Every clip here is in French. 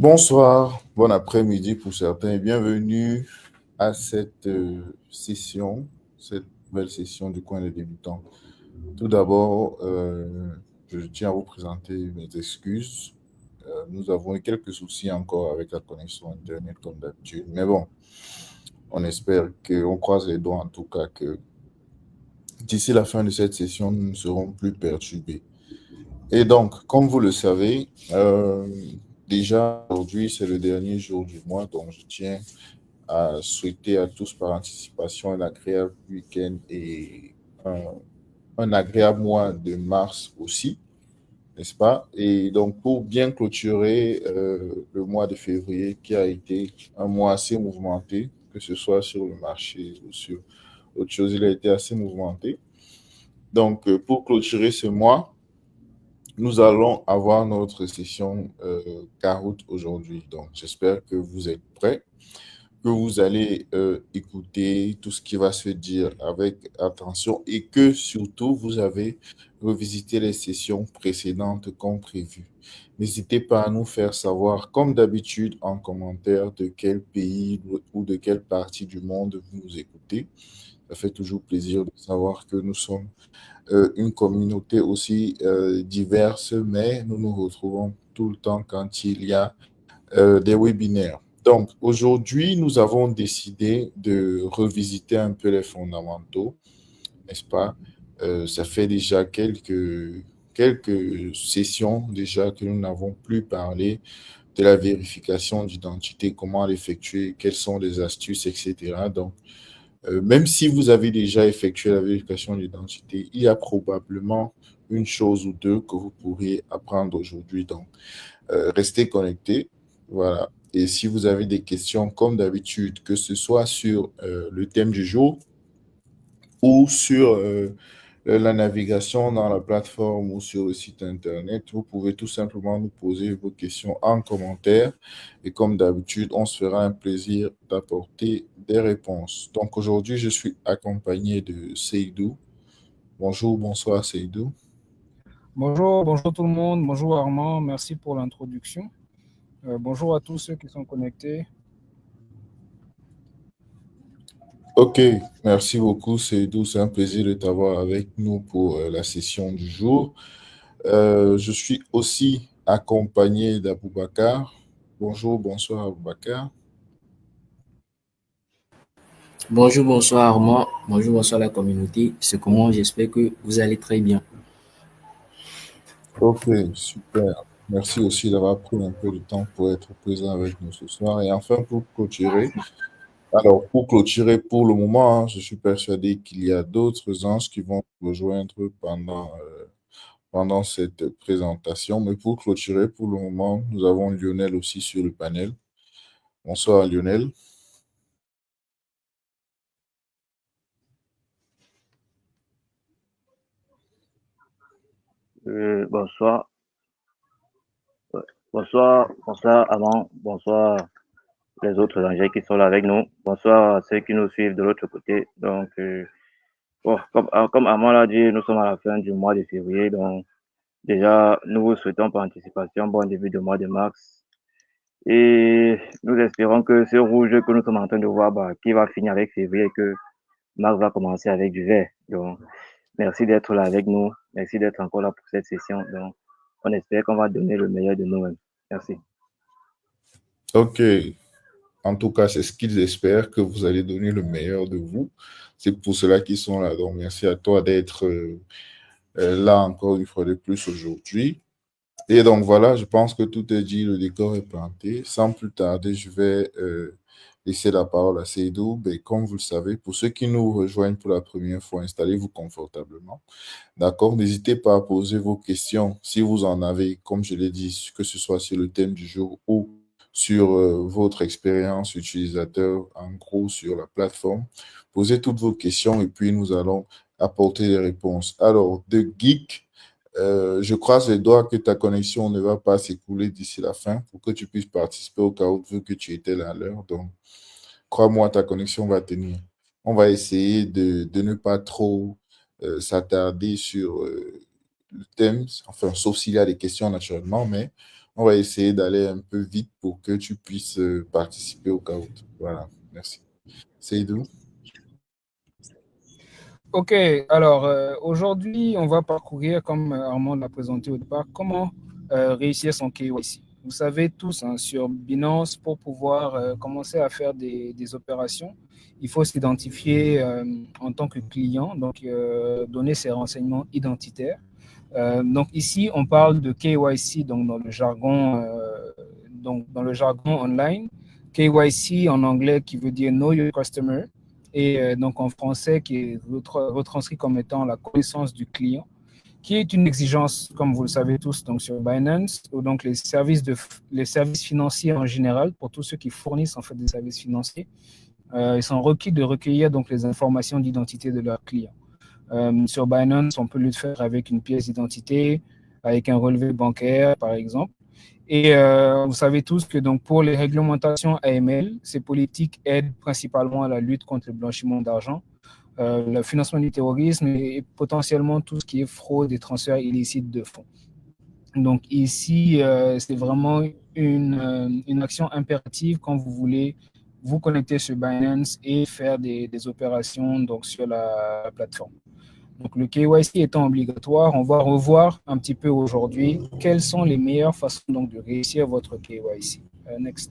Bonsoir, bon après-midi pour certains et bienvenue à cette cette nouvelle session du coin des débutants. Tout d'abord, je tiens à vous présenter mes excuses. Nous avons eu quelques soucis encore avec la connexion Internet comme d'habitude, mais bon, on espère on croise les doigts en tout cas que d'ici la fin de cette session, nous ne serons plus perturbés. Et donc, comme vous le savez, déjà aujourd'hui, c'est le dernier jour du mois, donc je tiens à souhaiter à tous par anticipation un agréable week-end et un, un agréable mois de mars aussi, n'est-ce pas? Et donc, pour bien clôturer le mois de février, qui a été un mois assez mouvementé, que ce soit sur le marché ou sur autre chose, il a été assez mouvementé. Donc, pour clôturer ce mois, nous allons avoir notre session Kahoot aujourd'hui. Donc, j'espère que vous êtes prêts, que vous allez écouter tout ce qui va se dire avec attention et que surtout vous avez revisité les sessions précédentes comme prévu. N'hésitez pas à nous faire savoir, comme d'habitude, en commentaire de quel pays ou de quelle partie du monde vous nous écoutez. Ça fait toujours plaisir de savoir que nous sommes une communauté aussi diverse, mais nous nous retrouvons tout le temps quand il y a des webinaires. Donc, aujourd'hui, nous avons décidé de revisiter un peu les fondamentaux, n'est-ce pas? Ça fait déjà quelques sessions déjà que nous n'avons plus parlé de la vérification d'identité, comment l'effectuer, quelles sont les astuces, etc. Donc, même si vous avez déjà effectué la vérification d'identité, il y a probablement une chose ou deux que vous pourriez apprendre aujourd'hui. Donc, restez connectés. Voilà. Et si vous avez des questions, comme d'habitude, que ce soit sur le thème du jour ou sur la navigation dans la plateforme ou sur le site Internet, vous pouvez tout simplement nous poser vos questions en commentaire. Et comme d'habitude, on se fera un plaisir d'apporter des réponses. Donc aujourd'hui, je suis accompagné de Seydou. Bonjour, bonsoir Seydou. Bonjour tout le monde, bonjour Armand, merci pour l'introduction. Bonjour à tous ceux qui sont connectés. Ok, merci beaucoup Seydou. C'est un plaisir de t'avoir avec nous pour la session du jour. Je suis aussi accompagné d'Aboubacar. Bonjour, bonsoir Aboubacar. Bonjour, bonsoir Armand. Bonjour, bonsoir la communauté. C'est comment? J'espère que vous allez très bien. Ok, super. Merci aussi d'avoir pris un peu de temps pour être présent avec nous ce soir. Et enfin, pour clôturer pour le moment, hein, je suis persuadé qu'il y a d'autres anges qui vont nous rejoindre pendant cette présentation. Mais pour clôturer pour le moment, nous avons Lionel aussi sur le panel. Bonsoir Lionel. Bonsoir. Bonsoir Amand, bonsoir les autres angels qui sont là avec nous, bonsoir à ceux qui nous suivent de l'autre côté. Donc, comme Amand l'a dit, nous sommes à la fin du mois de février. Donc, déjà, nous vous souhaitons par anticipation bon début de mois de mars. Et nous espérons que ce rouge que nous sommes en train de voir, qui va finir avec février, que mars va commencer avec du vert. Donc, merci d'être là avec nous. Merci d'être encore là pour cette session. Donc, on espère qu'on va donner le meilleur de nous-mêmes. Merci. Ok, en tout cas, c'est ce qu'ils espèrent, que vous allez donner le meilleur de vous. C'est pour cela qu'ils sont là. Donc, merci à toi d'être là encore une fois de plus aujourd'hui. Et donc voilà, je pense que tout est dit, le décor est planté. Sans plus tarder, je vais laisser la parole à Seydou. Mais comme vous le savez, pour ceux qui nous rejoignent pour la première fois, installez-vous confortablement. D'accord? N'hésitez pas à poser vos questions si vous en avez, comme je l'ai dit, que ce soit sur le thème du jour ou sur votre expérience utilisateur, en gros, sur la plateforme. Posez toutes vos questions et puis nous allons apporter les réponses. Alors, de geek, je croise les doigts que ta connexion ne va pas s'écouler d'ici la fin pour que tu puisses participer au cas où vu que tu étais là à l'heure. Donc, crois-moi, ta connexion va tenir. On va essayer de ne pas trop s'attarder sur le thème, enfin, sauf s'il y a des questions naturellement, mais On va essayer d'aller un peu vite pour que tu puisses participer au cas où. Voilà, merci. Seydou? Ok, alors aujourd'hui, on va parcourir, comme Armand l'a présenté au départ, comment réussir son KYC. Vous savez tous, hein, sur Binance, pour pouvoir commencer à faire des opérations, il faut s'identifier en tant que client, donc donner ses renseignements identitaires. Donc ici, on parle de KYC, donc dans le jargon online. KYC en anglais qui veut dire Know Your Customer et donc en français qui est retranscrit comme étant la connaissance du client, qui est une exigence, comme vous le savez tous, donc sur Binance, ou donc les services financiers en général, pour tous ceux qui fournissent en fait des services financiers, ils sont requis de recueillir donc les informations d'identité de leurs clients. Sur Binance, on peut le faire avec une pièce d'identité, avec un relevé bancaire, par exemple. Et vous savez tous que donc pour les réglementations AML, ces politiques aident principalement à la lutte contre le blanchiment d'argent, le financement du terrorisme et potentiellement tout ce qui est fraude et transfert illicite de fonds. Donc ici, c'est vraiment une action impérative quand vous voulez vous connecter sur Binance et faire des opérations donc, sur la plateforme. Donc, le KYC étant obligatoire, on va revoir un petit peu aujourd'hui quelles sont les meilleures façons donc, de réussir votre KYC. Next.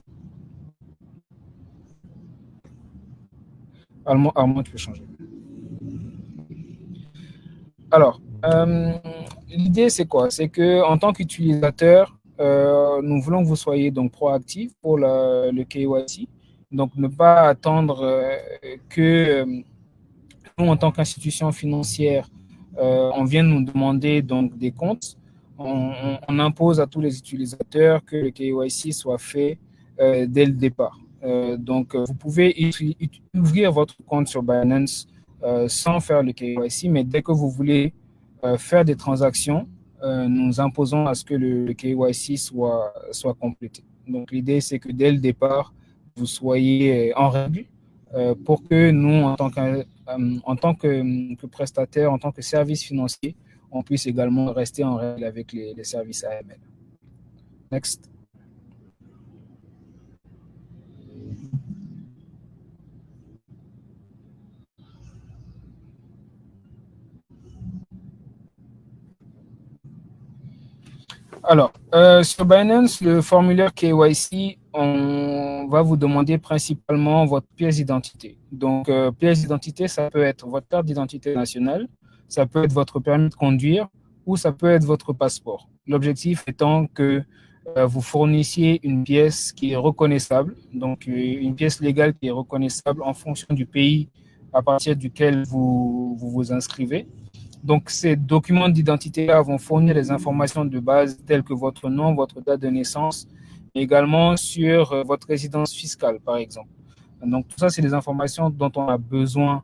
Armand, tu peux changer. Alors, l'idée, c'est quoi? C'est qu'en tant qu'utilisateur, nous voulons que vous soyez donc proactif pour le KYC. Donc, ne pas attendre que nous, en tant qu'institution financière, on vient nous demander donc des comptes. On impose à tous les utilisateurs que le KYC soit fait dès le départ. Donc, vous pouvez ouvrir votre compte sur Binance sans faire le KYC, mais dès que vous voulez faire des transactions, nous imposons à ce que le KYC soit complété. Donc, l'idée, c'est que dès le départ, vous soyez en règle pour que nous, en tant que prestataire, en tant que service financier, on puisse également rester en règle avec les services AML. Next. Alors, sur Binance, le formulaire KYC, on va vous demander principalement votre pièce d'identité. Donc, pièce d'identité, ça peut être votre carte d'identité nationale, ça peut être votre permis de conduire ou ça peut être votre passeport. L'objectif étant que vous fournissiez une pièce qui est reconnaissable, donc une pièce légale qui est reconnaissable en fonction du pays à partir duquel vous inscrivez. Donc, ces documents d'identité-là vont fournir des informations de base telles que votre nom, votre date de naissance, mais également sur votre résidence fiscale, par exemple. Donc, tout ça, c'est des informations dont on a besoin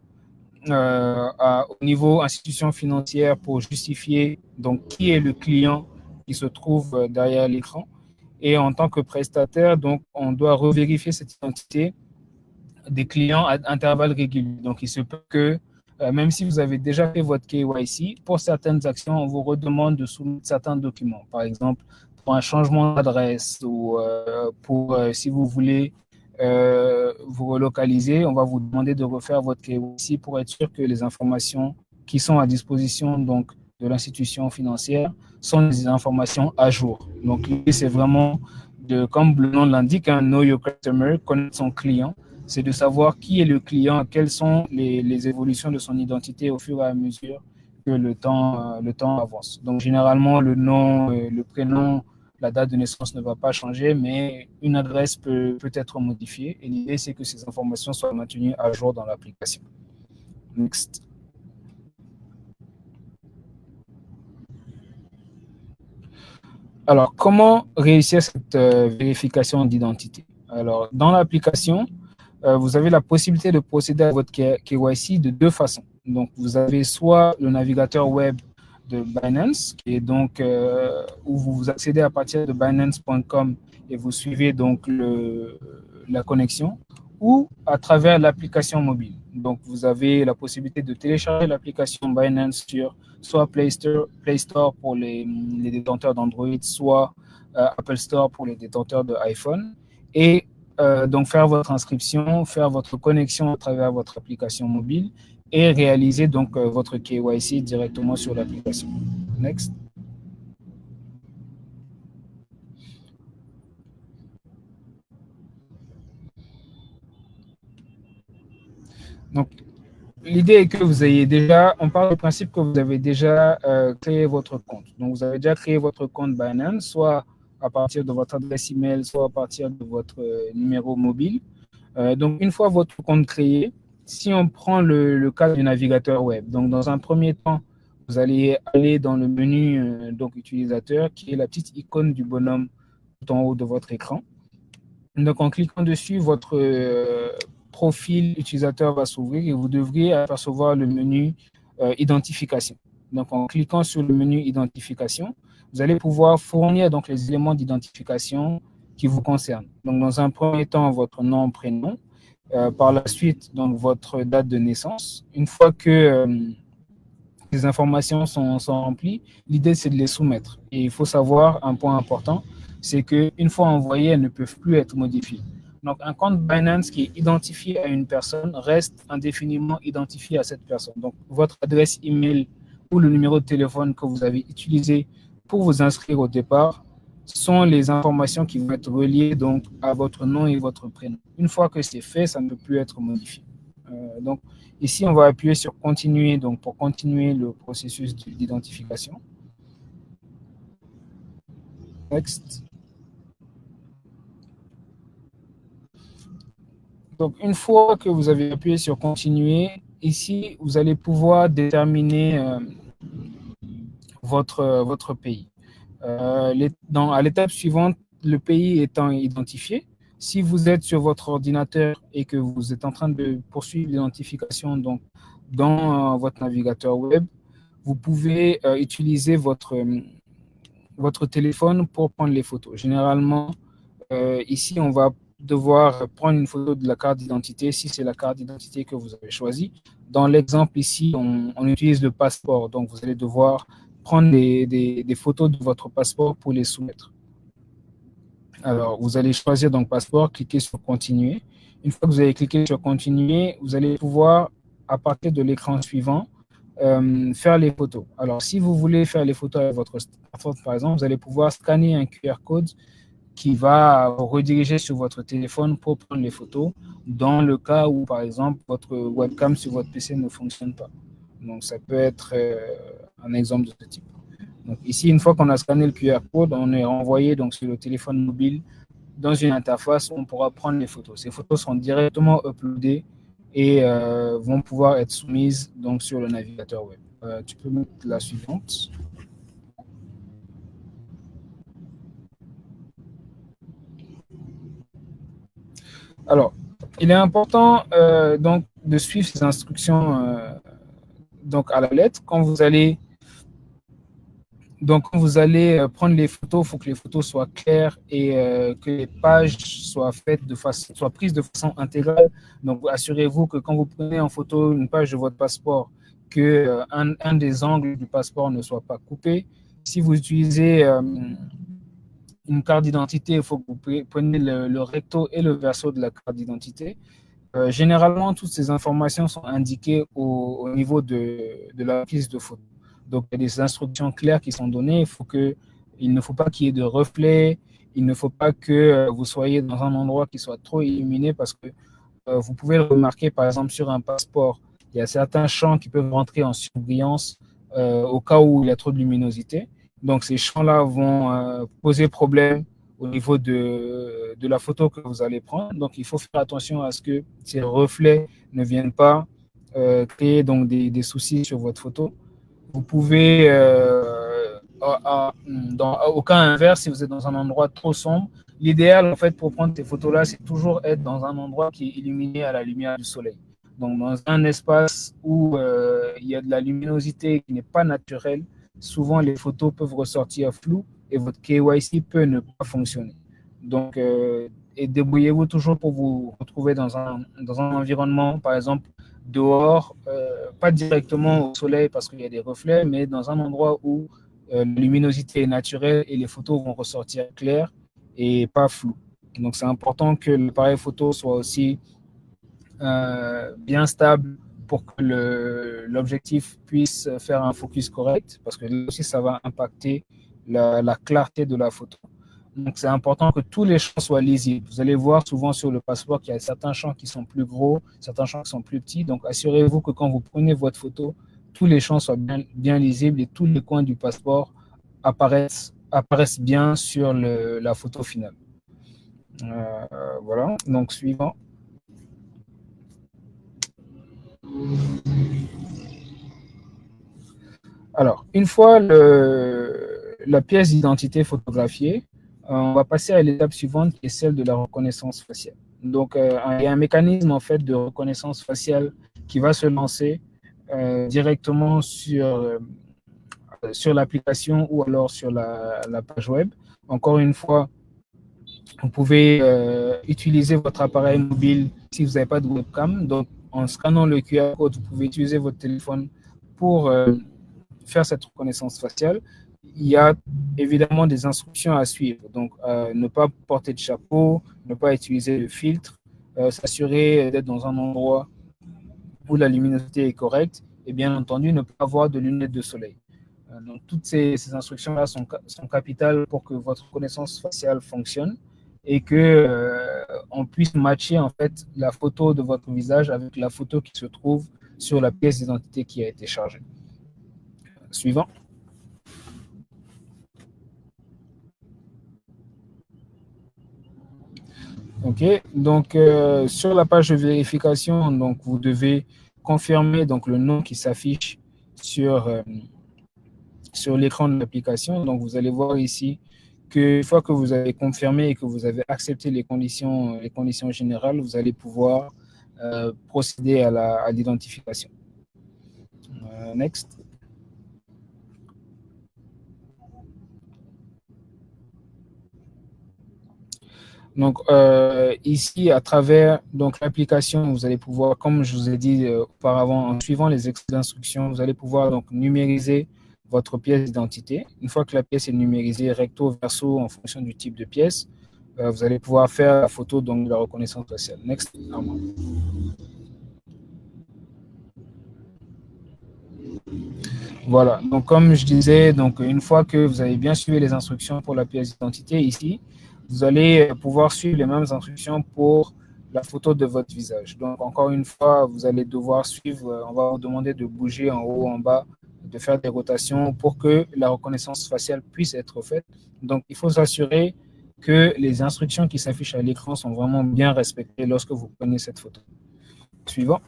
au niveau institution financière pour justifier donc, qui est le client qui se trouve derrière l'écran. Et en tant que prestataire, donc, on doit revérifier cette identité des clients à intervalles réguliers. Donc, il se peut que même si vous avez déjà fait votre KYC, pour certaines actions, on vous redemande de soumettre certains documents. Par exemple, pour un changement d'adresse ou pour si vous voulez vous relocaliser, on va vous demander de refaire votre KYC pour être sûr que les informations qui sont à disposition donc, de l'institution financière sont des informations à jour. Donc, l'idée, c'est vraiment, comme le nom l'indique, Know Your Customer, connaître son client. C'est de savoir qui est le client, quelles sont les évolutions de son identité au fur et à mesure que le temps avance. Donc, généralement, le nom, le prénom, la date de naissance ne va pas changer, mais une adresse peut être modifiée. Et l'idée, c'est que ces informations soient maintenues à jour dans l'application. Next. Alors, comment réussir cette vérification d'identité? Alors, dans l'application, vous avez la possibilité de procéder à votre KYC de deux façons. Donc, vous avez soit le navigateur web de Binance, qui est donc où vous accédez à partir de binance.com et vous suivez donc la connexion, ou à travers l'application mobile. Donc, vous avez la possibilité de télécharger l'application Binance sur soit Play Store pour les détenteurs d'Android, soit Apple Store pour les détenteurs de iPhone. Et donc faire votre inscription, faire votre connexion à travers votre application mobile et réaliser donc votre KYC directement sur l'application. Next. Donc, l'idée est que vous ayez déjà, on part du principe que vous avez déjà créé votre compte. Donc, vous avez déjà créé votre compte Binance, soit à partir de votre adresse email, soit à partir de votre numéro mobile. Donc, une fois votre compte créé, si on prend le cas du navigateur web, donc dans un premier temps, vous allez aller dans le menu donc utilisateur, qui est la petite icône du bonhomme tout en haut de votre écran. Donc, en cliquant dessus, votre profil utilisateur va s'ouvrir et vous devriez apercevoir le menu identification. Donc, en cliquant sur le menu identification, vous allez pouvoir fournir donc les éléments d'identification qui vous concernent. Donc, dans un premier temps, votre nom, prénom. Par la suite, donc, votre date de naissance. Une fois que les informations sont remplies, l'idée, c'est de les soumettre. Et il faut savoir un point important, c'est qu'une fois envoyées, elles ne peuvent plus être modifiées. Donc, un compte Binance qui est identifié à une personne reste indéfiniment identifié à cette personne. Donc, votre adresse email ou le numéro de téléphone que vous avez utilisé pour vous inscrire au départ sont les informations qui vont être reliées donc, à votre nom et votre prénom. Une fois que c'est fait, ça ne peut plus être modifié. Donc, ici, on va appuyer sur continuer donc, pour continuer le processus d'identification. Next. Donc, une fois que vous avez appuyé sur continuer, ici, vous allez pouvoir déterminer votre pays. À l'étape suivante, le pays étant identifié, si vous êtes sur votre ordinateur et que vous êtes en train de poursuivre l'identification donc, dans votre navigateur web, vous pouvez utiliser votre téléphone pour prendre les photos. Généralement, ici, on va devoir prendre une photo de la carte d'identité si c'est la carte d'identité que vous avez choisie. Dans l'exemple ici, on utilise le passeport. Donc, vous allez devoir prendre des photos de votre passeport pour les soumettre. Alors, vous allez choisir donc passeport, cliquer sur continuer. Une fois que vous avez cliqué sur continuer, vous allez pouvoir, à partir de l'écran suivant, faire les photos. Alors, si vous voulez faire les photos avec votre smartphone, par exemple, vous allez pouvoir scanner un QR code qui va vous rediriger sur votre téléphone pour prendre les photos dans le cas où, par exemple, votre webcam sur votre PC ne fonctionne pas. Donc, ça peut être un exemple de ce type. Donc, ici, une fois qu'on a scanné le QR code, on est renvoyé donc, sur le téléphone mobile dans une interface où on pourra prendre les photos. Ces photos sont directement uploadées et vont pouvoir être soumises donc, sur le navigateur web. Tu peux mettre la suivante. Alors, il est important donc, de suivre ces instructions donc, à la lettre. Quand vous allez prendre les photos, il faut que les photos soient claires et que les pages soient prises de façon intégrale. Donc, assurez-vous que quand vous prenez en photo une page de votre passeport, que un des angles du passeport ne soit pas coupé. Si vous utilisez une carte d'identité, il faut que vous preniez le recto et le verso de la carte d'identité. Généralement, toutes ces informations sont indiquées au niveau de la prise de photo. Donc, il y a des instructions claires qui sont données. Il ne faut pas qu'il y ait de reflets. Il ne faut pas que vous soyez dans un endroit qui soit trop illuminé parce que vous pouvez le remarquer, par exemple, sur un passeport. Il y a certains champs qui peuvent rentrer en surbrillance au cas où il y a trop de luminosité. Donc, ces champs-là vont poser problème au niveau de la photo que vous allez prendre. Donc, il faut faire attention à ce que ces reflets ne viennent pas créer donc, des soucis sur votre photo. Vous pouvez, au cas inverse, si vous êtes dans un endroit trop sombre, l'idéal, en fait, pour prendre ces photos-là, c'est toujours être dans un endroit qui est illuminé à la lumière du soleil. Donc, dans un espace où il y a de la luminosité qui n'est pas naturelle, souvent les photos peuvent ressortir floues et votre KYC peut ne pas fonctionner. Donc, et débrouillez-vous toujours pour vous retrouver dans un environnement, par exemple, dehors, pas directement au soleil parce qu'il y a des reflets, mais dans un endroit où la luminosité est naturelle et les photos vont ressortir claires et pas floues. Donc, c'est important que l'appareil photo soit aussi bien stable pour que l'objectif puisse faire un focus correct, parce que là aussi, ça va impacter la clarté de la photo. Donc, c'est important que tous les champs soient lisibles. Vous allez voir souvent sur le passeport qu'il y a certains champs qui sont plus gros, certains champs qui sont plus petits. Donc, assurez-vous que quand vous prenez votre photo, tous les champs soient bien lisibles et tous les coins du passeport apparaissent bien sur la photo finale. Voilà, donc suivant. Alors, une fois la pièce d'identité photographiée, on va passer à l'étape suivante qui est celle de la reconnaissance faciale. Donc, il y a un mécanisme en fait de reconnaissance faciale qui va se lancer directement sur l'application ou alors sur la page web. Encore une fois, vous pouvez utiliser votre appareil mobile si vous n'avez pas de webcam. Donc, en scannant le QR code, vous pouvez utiliser votre téléphone pour faire cette reconnaissance faciale. Il y a évidemment des instructions à suivre. Donc, ne pas porter de chapeau, ne pas utiliser de filtre, s'assurer d'être dans un endroit où la luminosité est correcte et bien entendu, ne pas avoir de lunettes de soleil. Donc, toutes ces instructions-là sont capitales pour que votre reconnaissance faciale fonctionne et qu'on puisse matcher en fait la photo de votre visage avec la photo qui se trouve sur la pièce d'identité qui a été chargée. Suivant. Ok, donc sur la page de vérification, donc vous devez confirmer donc le nom qui s'affiche sur l'écran de l'application. Donc vous allez voir ici qu'une fois que vous avez confirmé et que vous avez accepté les conditions générales, vous allez pouvoir procéder à l'identification. Next. Donc, ici, à travers l'application, vous allez pouvoir, comme je vous ai dit auparavant, en suivant les instructions, vous allez pouvoir donc numériser votre pièce d'identité. Une fois que la pièce est numérisée recto, verso, en fonction du type de pièce, vous allez pouvoir faire la photo donc, de la reconnaissance faciale. Next. Voilà, donc comme je disais, donc, une fois que vous avez bien suivi les instructions pour la pièce d'identité ici, vous allez pouvoir suivre les mêmes instructions pour la photo de votre visage. Donc, encore une fois, vous allez devoir suivre, on va vous demander de bouger en haut, en bas, de faire des rotations pour que la reconnaissance faciale puisse être faite. Donc, il faut s'assurer que les instructions qui s'affichent à l'écran sont vraiment bien respectées lorsque vous prenez cette photo. Suivant.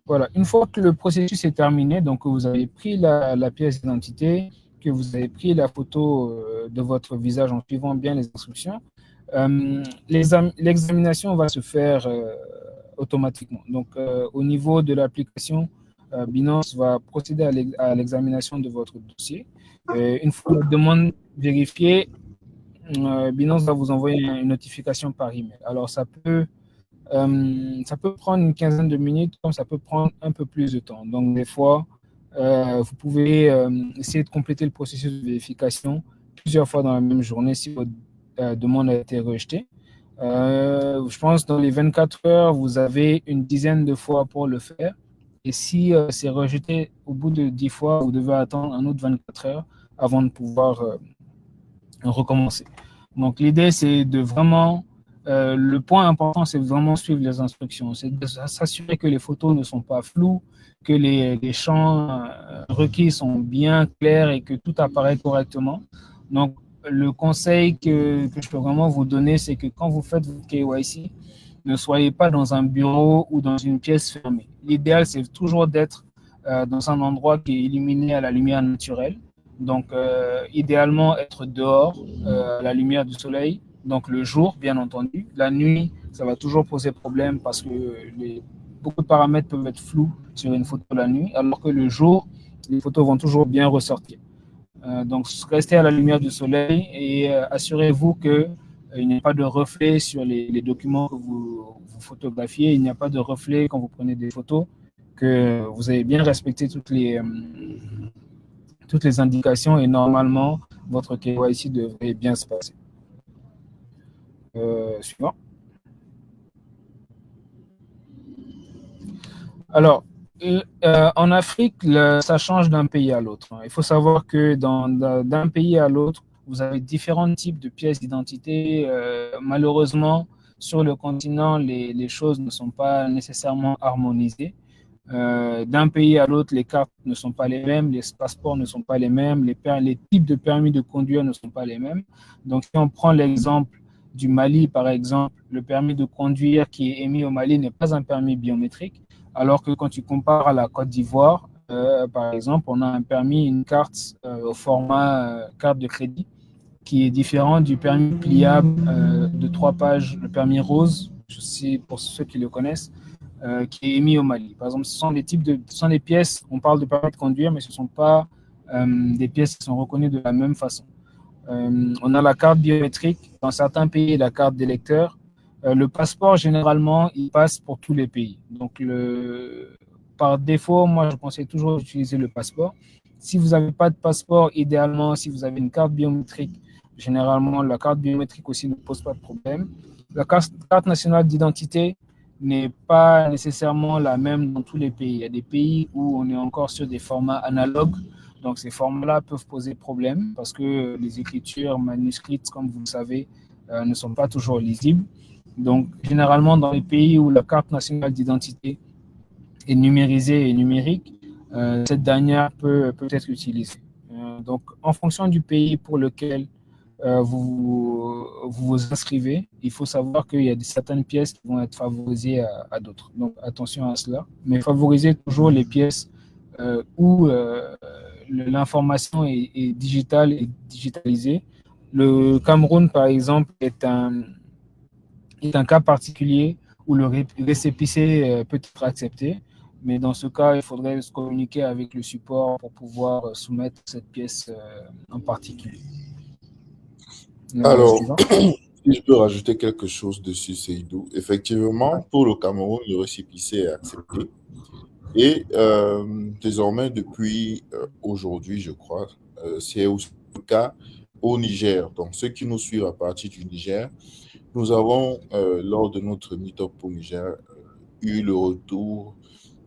Voilà, une fois que le processus est terminé, donc que vous avez pris la pièce d'identité, que vous avez pris la photo de votre visage en suivant bien les instructions, l'examination va se faire automatiquement. Donc, au niveau de l'application, Binance va procéder à l'examination de votre dossier. Une fois la demande vérifiée, Binance va vous envoyer une notification par email. Alors, ça peut prendre une quinzaine de minutes, comme ça peut prendre un peu plus de temps. Donc, des fois, vous pouvez essayer de compléter le processus de vérification plusieurs fois dans la même journée si votre demande a été rejetée. Je pense que dans les 24 heures, vous avez une dizaine de fois pour le faire. Et si c'est rejeté au bout de 10 fois, vous devez attendre un autre 24 heures avant de pouvoir recommencer. Donc, l'idée, c'est de vraiment... le point important, c'est vraiment suivre les instructions. C'est de s'assurer que les photos ne sont pas floues, que les champs requis sont bien clairs et que tout apparaît correctement. Donc, le conseil que je peux vraiment vous donner, c'est que quand vous faites votre KYC, ne soyez pas dans un bureau ou dans une pièce fermée. L'idéal, c'est toujours d'être dans un endroit qui est illuminé à la lumière naturelle. Donc, idéalement, être dehors, à la lumière du soleil. Donc, le jour, bien entendu. La nuit, ça va toujours poser problème parce que beaucoup de paramètres peuvent être flous sur une photo la nuit, alors que le jour, les photos vont toujours bien ressortir. Donc, restez à la lumière du soleil et assurez-vous que Il n'y a pas de reflet sur les documents que vous photographiez. Il n'y a pas de reflet quand vous prenez des photos, que vous avez bien respecté toutes les indications et normalement, votre KYC devrait bien se passer. Suivant. Alors, en Afrique, ça change d'un pays à l'autre. Il faut savoir que d'un pays à l'autre, vous avez différents types de pièces d'identité. Malheureusement, sur le continent, les choses ne sont pas nécessairement harmonisées. D'un pays à l'autre, les cartes ne sont pas les mêmes, les passeports ne sont pas les mêmes, les types de permis de conduire ne sont pas les mêmes. Donc, si on prend l'exemple du Mali, par exemple, le permis de conduire qui est émis au Mali n'est pas un permis biométrique, alors que quand tu compares à la Côte d'Ivoire, par exemple, on a un permis, une carte au format carte de crédit qui est différent du permis pliable de 3 pages, le permis rose, je sais pour ceux qui le connaissent, qui est émis au Mali. Par exemple, ce sont des pièces, on parle de permis de conduire, mais ce ne sont pas des pièces qui sont reconnues de la même façon. On a la carte biométrique, dans certains pays, la carte d'électeur. Le passeport, généralement, il passe pour tous les pays. Donc, par défaut, moi, je conseille toujours d'utiliser le passeport. Si vous n'avez pas de passeport, idéalement, si vous avez une carte biométrique, généralement, la carte biométrique aussi ne pose pas de problème. La carte nationale d'identité n'est pas nécessairement la même dans tous les pays. Il y a des pays où on est encore sur des formats analogues. Donc, ces formats-là peuvent poser problème parce que les écritures manuscrites, comme vous le savez, ne sont pas toujours lisibles. Donc, généralement, dans les pays où la carte nationale d'identité est numérisée et numérique, cette dernière peut être utilisée. Donc, en fonction du pays pour lequel vous vous inscrivez, il faut savoir qu'il y a certaines pièces qui vont être favorisées à d'autres. Donc, attention à cela. Mais favorisez toujours les pièces où l'information est digitale et digitalisée. Le Cameroun, par exemple, est un cas particulier où le récépissé peut être accepté. Mais dans ce cas, il faudrait se communiquer avec le support pour pouvoir soumettre cette pièce en particulier. Alors, si je peux rajouter quelque chose dessus, Seydou. Effectivement, pour le Cameroun, le récépissé est accepté. Et désormais, depuis aujourd'hui, je crois, c'est aussi le cas au Niger. Donc, ceux qui nous suivent à partir du Niger, nous avons, lors de notre meet-up au Niger, eu le retour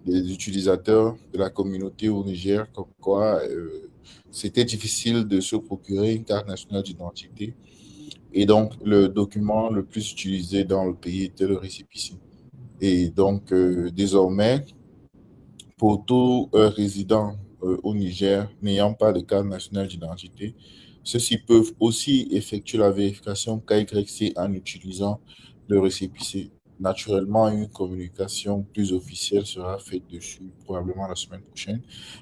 des utilisateurs de la communauté au Niger, comme quoi c'était difficile de se procurer une carte nationale d'identité. Et donc, le document le plus utilisé dans le pays était le récépissé. Et donc, désormais, pour tout résident au Niger n'ayant pas de carte nationale d'identité, ceux-ci peuvent aussi effectuer la vérification KYC en utilisant le récépissé. Naturellement, une communication plus officielle sera faite dessus, probablement la semaine prochaine.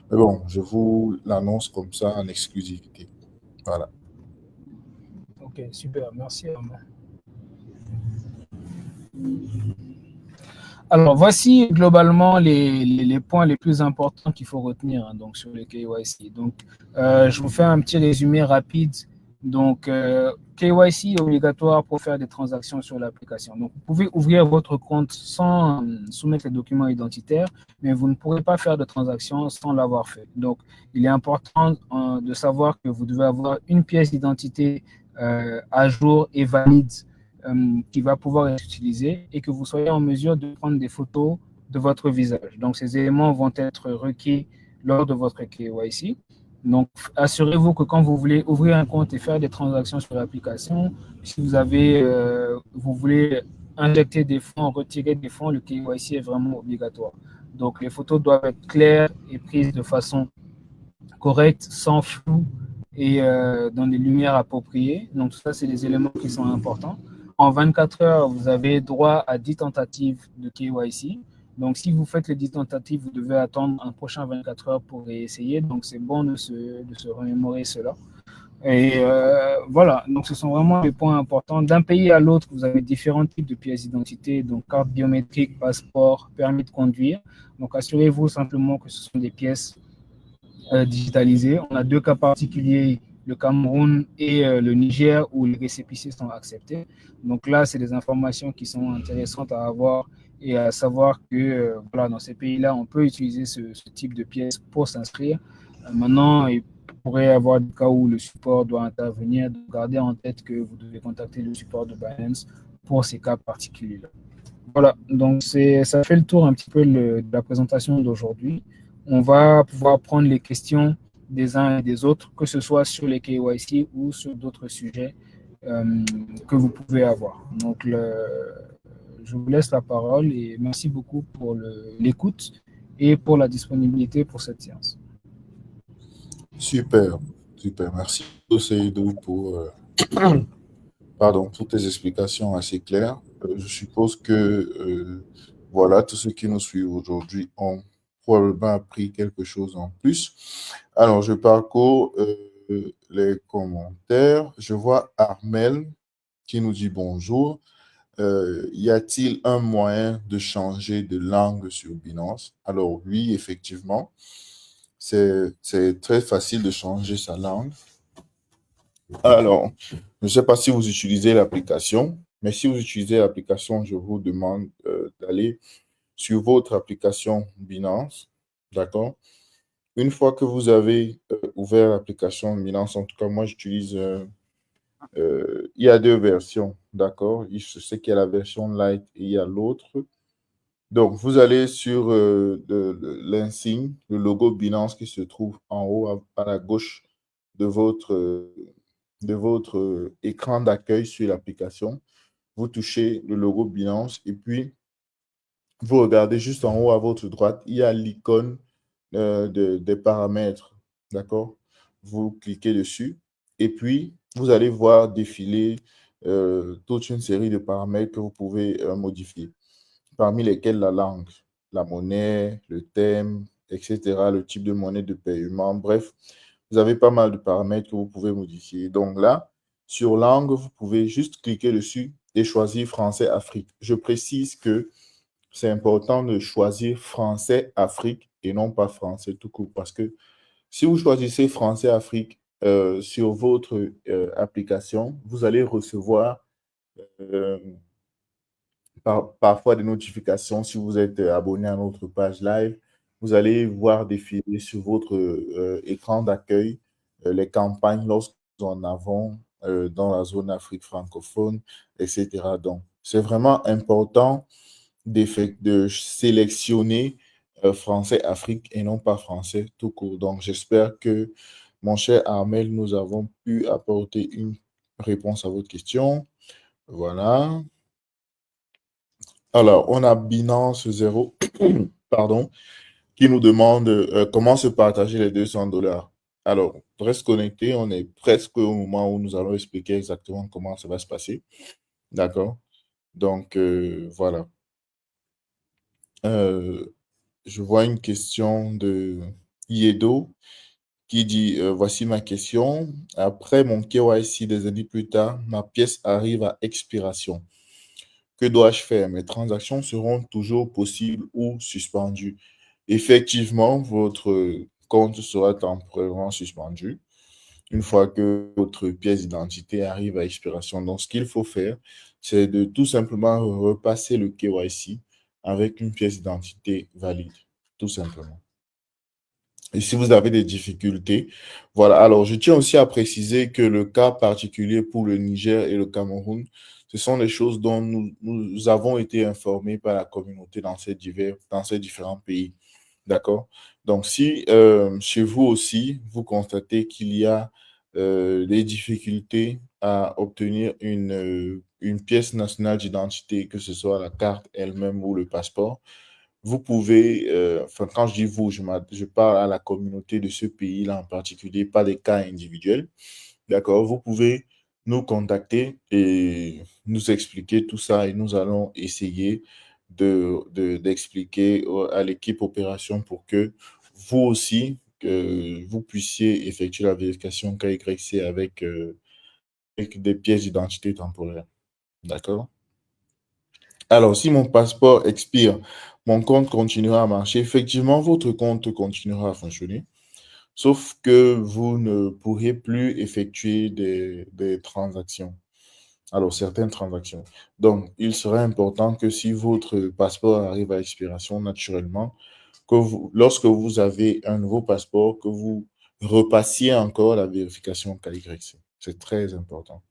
Mais bon, je vous l'annonce comme ça en exclusivité. Voilà. Ok, super, merci Armand. Alors, voici globalement les points les plus importants qu'il faut retenir donc, sur le KYC. Donc, je vous fais un petit résumé rapide. Donc, KYC est obligatoire pour faire des transactions sur l'application. Donc, vous pouvez ouvrir votre compte sans soumettre les documents identitaires, mais vous ne pourrez pas faire de transactions sans l'avoir fait. Donc, il est important de savoir que vous devez avoir une pièce d'identité à jour et valide qui va pouvoir être utilisée et que vous soyez en mesure de prendre des photos de votre visage. Donc, ces éléments vont être requis lors de votre KYC. Donc, assurez-vous que quand vous voulez ouvrir un compte et faire des transactions sur l'application, si vous voulez injecter des fonds, retirer des fonds, le KYC est vraiment obligatoire. Donc, les photos doivent être claires et prises de façon correcte, sans flou et dans des lumières appropriées. Donc, ça, c'est des éléments qui sont importants. En 24 heures, vous avez droit à 10 tentatives de KYC. Donc, si vous faites les 10 tentatives, vous devez attendre un prochain 24 heures pour réessayer. Donc, c'est bon de se remémorer cela. Et voilà, donc ce sont vraiment les points importants. D'un pays à l'autre, vous avez différents types de pièces d'identité, donc carte biométrique, passeport, permis de conduire. Donc, assurez-vous simplement que ce sont des pièces digitalisées. On a 2 cas particuliers le Cameroun et le Niger où les récépissés sont acceptés. Donc là, c'est des informations qui sont intéressantes à avoir et à savoir que voilà, dans ces pays-là, on peut utiliser ce type de pièces pour s'inscrire. Maintenant, il pourrait y avoir des cas où le support doit intervenir. Donc gardez en tête que vous devez contacter le support de Binance pour ces cas particuliers-là. Voilà, donc ça fait le tour un petit peu de la présentation d'aujourd'hui. On va pouvoir prendre les questions des uns et des autres, que ce soit sur les KYC ou sur d'autres sujets que vous pouvez avoir. Donc, je vous laisse la parole et merci beaucoup pour l'écoute et pour la disponibilité pour cette séance. Super, super. Merci, Seydou, pour tes explications assez claires. Je suppose que voilà, tous ceux qui nous suivent aujourd'hui ont probablement appris quelque chose en plus. Alors, je parcours les commentaires. Je vois Armel qui nous dit bonjour. Y a-t-il un moyen de changer de langue sur Binance? Alors oui, effectivement, c'est très facile de changer sa langue. Alors, je ne sais pas si vous utilisez l'application, mais si vous utilisez l'application, je vous demande d'aller sur votre application Binance, d'accord? Une fois que vous avez ouvert l'application Binance, en tout cas, moi, j'utilise, il y a deux versions, d'accord? Je sais qu'il y a la version Lite et il y a l'autre. Donc, vous allez sur l'insigne, le logo Binance qui se trouve en haut à la gauche de votre écran d'accueil sur l'application. Vous touchez le logo Binance et puis vous regardez juste en haut à votre droite, il y a l'icône des paramètres. D'accord? Vous cliquez dessus et puis vous allez voir défiler toute une série de paramètres que vous pouvez modifier, parmi lesquels la langue, la monnaie, le thème, etc., le type de monnaie de paiement. Bref, vous avez pas mal de paramètres que vous pouvez modifier. Donc là, sur langue, vous pouvez juste cliquer dessus et choisir Français Afrique. Je précise que c'est important de choisir Français Afrique et non pas Français tout court, parce que si vous choisissez Français Afrique sur votre application, vous allez recevoir parfois des notifications. Si vous êtes abonné à notre page live, vous allez voir défiler sur votre écran d'accueil les campagnes lorsque nous en avons dans la zone Afrique francophone, etc. Donc, c'est vraiment important de sélectionner Français Afrique et non pas Français tout court. Donc, j'espère que, mon cher Armel, nous avons pu apporter une réponse à votre question. Voilà. Alors, on a Binance 0, pardon, qui nous demande comment se partager les $200. Alors, reste connecté, on est presque au moment où nous allons expliquer exactement comment ça va se passer. D'accord? Donc, voilà. Je vois une question de Yedo qui dit voici ma question. Après mon KYC des années plus tard, ma pièce arrive à expiration. Que dois-je faire? Mes transactions seront toujours possibles ou suspendues. Effectivement, votre compte sera temporairement suspendu une fois que votre pièce d'identité arrive à expiration. Donc, ce qu'il faut faire, c'est de tout simplement repasser le KYC avec une pièce d'identité valide, tout simplement. Et si vous avez des difficultés, voilà. Alors, je tiens aussi à préciser que le cas particulier pour le Niger et le Cameroun, ce sont des choses dont nous avons été informés par la communauté dans ces différents pays. D'accord? Donc, si chez vous aussi, vous constatez qu'il y a des difficultés à obtenir une pièce nationale d'identité, que ce soit la carte elle-même ou le passeport, vous pouvez, quand je dis vous, je parle à la communauté de ce pays-là en particulier, pas des cas individuels. D'accord? Vous pouvez nous contacter et nous expliquer tout ça et nous allons essayer d'expliquer à l'équipe opération pour que vous aussi, que vous puissiez effectuer la vérification KYC avec des pièces d'identité temporaires. D'accord? Alors, si mon passeport expire, mon compte continuera à marcher. Effectivement, votre compte continuera à fonctionner. sauf que vous ne pourrez plus effectuer des transactions. Alors, certaines transactions. Donc, il serait important que si votre passeport arrive à expiration naturellement, que lorsque vous avez un nouveau passeport, que vous repassiez encore la vérification KYC. C'est très important.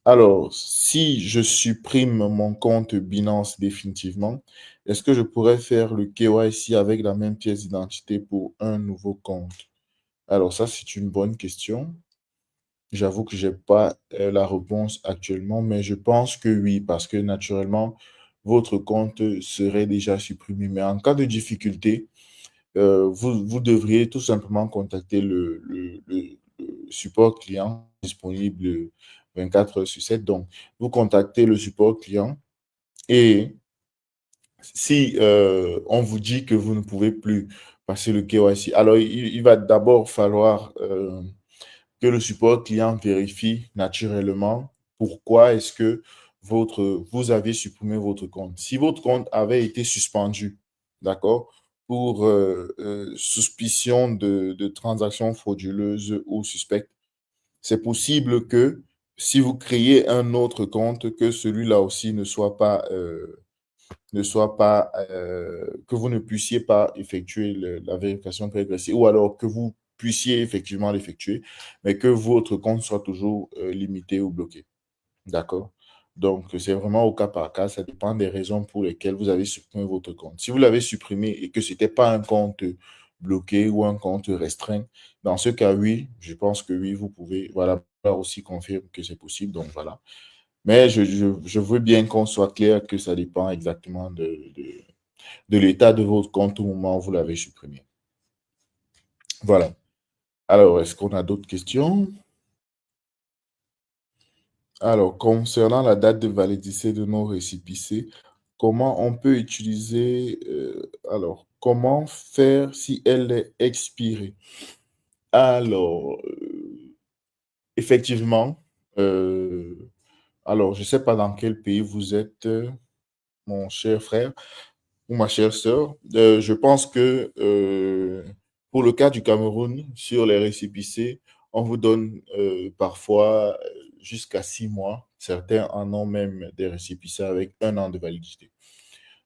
Alors, si je supprime mon compte Binance définitivement, est-ce que je pourrais faire le KYC avec la même pièce d'identité pour un nouveau compte? Alors, ça, c'est une bonne question. J'avoue que je n'ai pas la réponse actuellement, mais je pense que oui, parce que naturellement, votre compte serait déjà supprimé. Mais en cas de difficulté, vous devriez tout simplement contacter le support client disponible 24 heures sur 7. Donc, vous contactez le support client et si on vous dit que vous ne pouvez plus passer le KYC, alors il va d'abord falloir que le support client vérifie naturellement pourquoi est-ce que vous avez supprimé votre compte. Si votre compte avait été suspendu, d'accord, pour suspicion de transactions frauduleuses ou suspectes, c'est possible que si vous créez un autre compte, que celui-là aussi que vous ne puissiez pas effectuer la vérification prégressive ou alors que vous puissiez effectivement l'effectuer, mais que votre compte soit toujours limité ou bloqué. D'accord? Donc, c'est vraiment au cas par cas. Ça dépend des raisons pour lesquelles vous avez supprimé votre compte. Si vous l'avez supprimé et que ce n'était pas un compte bloqué ou un compte restreint, dans ce cas, oui, je pense que oui, vous pouvez. Voilà, aussi confirme que c'est possible. Donc, voilà. Mais je veux bien qu'on soit clair que ça dépend exactement de l'état de votre compte au moment où vous l'avez supprimé. Voilà. Alors, est-ce qu'on a d'autres questions? Alors, concernant la date de validité de nos récépissés, comment on peut utiliser, comment faire si elle est expirée? Alors, effectivement, alors je ne sais pas dans quel pays vous êtes, mon cher frère, ou ma chère sœur, je pense que pour le cas du Cameroun, sur les récépissés, on vous donne parfois jusqu'à 6 mois. Certains en ont même des récépissés avec 1 an de validité.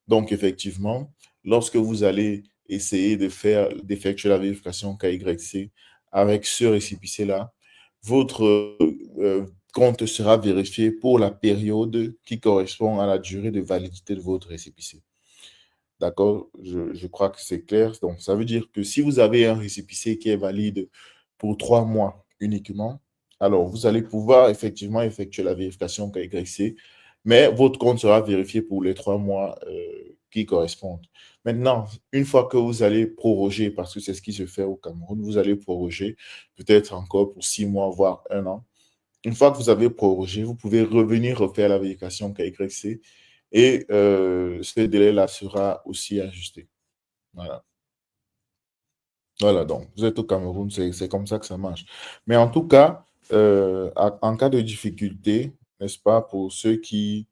Donc, effectivement, lorsque vous allez essayer d'effectuer la vérification KYC avec ce récépissé-là, votre compte sera vérifié pour la période qui correspond à la durée de validité de votre récépissé. D'accord? Je crois que c'est clair. Donc, ça veut dire que si vous avez un récépissé qui est valide pour 3 mois uniquement, alors vous allez pouvoir effectivement effectuer la vérification KYC, mais votre compte sera vérifié pour les 3 mois qui correspondent. Maintenant, une fois que vous allez proroger, parce que c'est ce qui se fait au Cameroun, vous allez proroger peut-être encore pour 6 mois, voire 1 an. Une fois que vous avez prorogé, vous pouvez revenir refaire la vérification KYC et ce délai-là sera aussi ajusté. Voilà. Voilà, donc vous êtes au Cameroun, c'est comme ça que ça marche. Mais en tout cas, en cas de difficulté, n'est-ce pas, pour ceux qui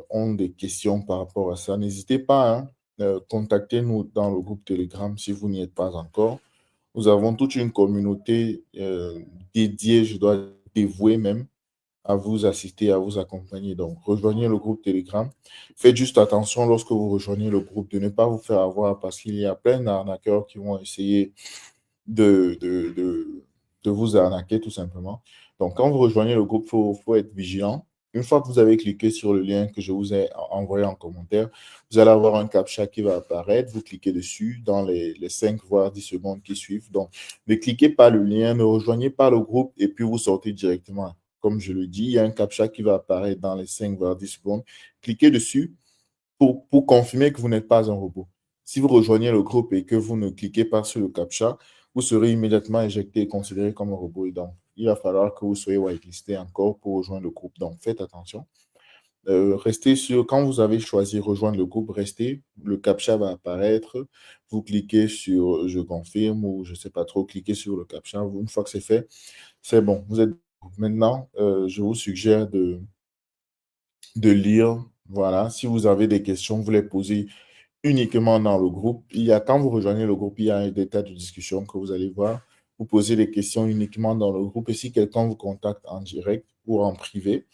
ont des questions par rapport à ça, n'hésitez pas, hein, contactez-nous dans le groupe Telegram si vous n'y êtes pas encore. Nous avons toute une communauté dédiée, je dois dévouer même, à vous assister, à vous accompagner. Donc, rejoignez le groupe Telegram. Faites juste attention lorsque vous rejoignez le groupe de ne pas vous faire avoir parce qu'il y a plein d'arnaqueurs qui vont essayer de, de, de, de vous arnaquer tout simplement. Donc, quand vous rejoignez le groupe, il faut être vigilant. Une fois que vous avez cliqué sur le lien que je vous ai envoyé en commentaire, vous allez avoir un CAPTCHA qui va apparaître. Vous cliquez dessus dans les 5 voire 10 secondes qui suivent. Donc, ne cliquez pas le lien, ne rejoignez pas le groupe et puis vous sortez directement. Comme je le dis, il y a un CAPTCHA qui va apparaître dans les 5 voire 10 secondes. Cliquez dessus pour confirmer que vous n'êtes pas un robot. Si vous rejoignez le groupe et que vous ne cliquez pas sur le CAPTCHA, vous serez immédiatement éjecté et considéré comme un robot. Et donc, il va falloir que vous soyez whitelisté encore pour rejoindre le groupe. Donc, faites attention. Restez sur, quand vous avez choisi rejoindre le groupe, restez, le CAPTCHA va apparaître, vous cliquez sur je confirme ou je ne sais pas trop, cliquez sur le CAPTCHA. Une fois que c'est fait, c'est bon. Vous êtes maintenant, je vous suggère de lire. Voilà, si vous avez des questions, vous les posez uniquement dans le groupe. Quand vous rejoignez le groupe, il y a des tas de discussions que vous allez voir. Vous posez des questions uniquement dans le groupe. Et si quelqu'un vous contacte en direct ou en privé,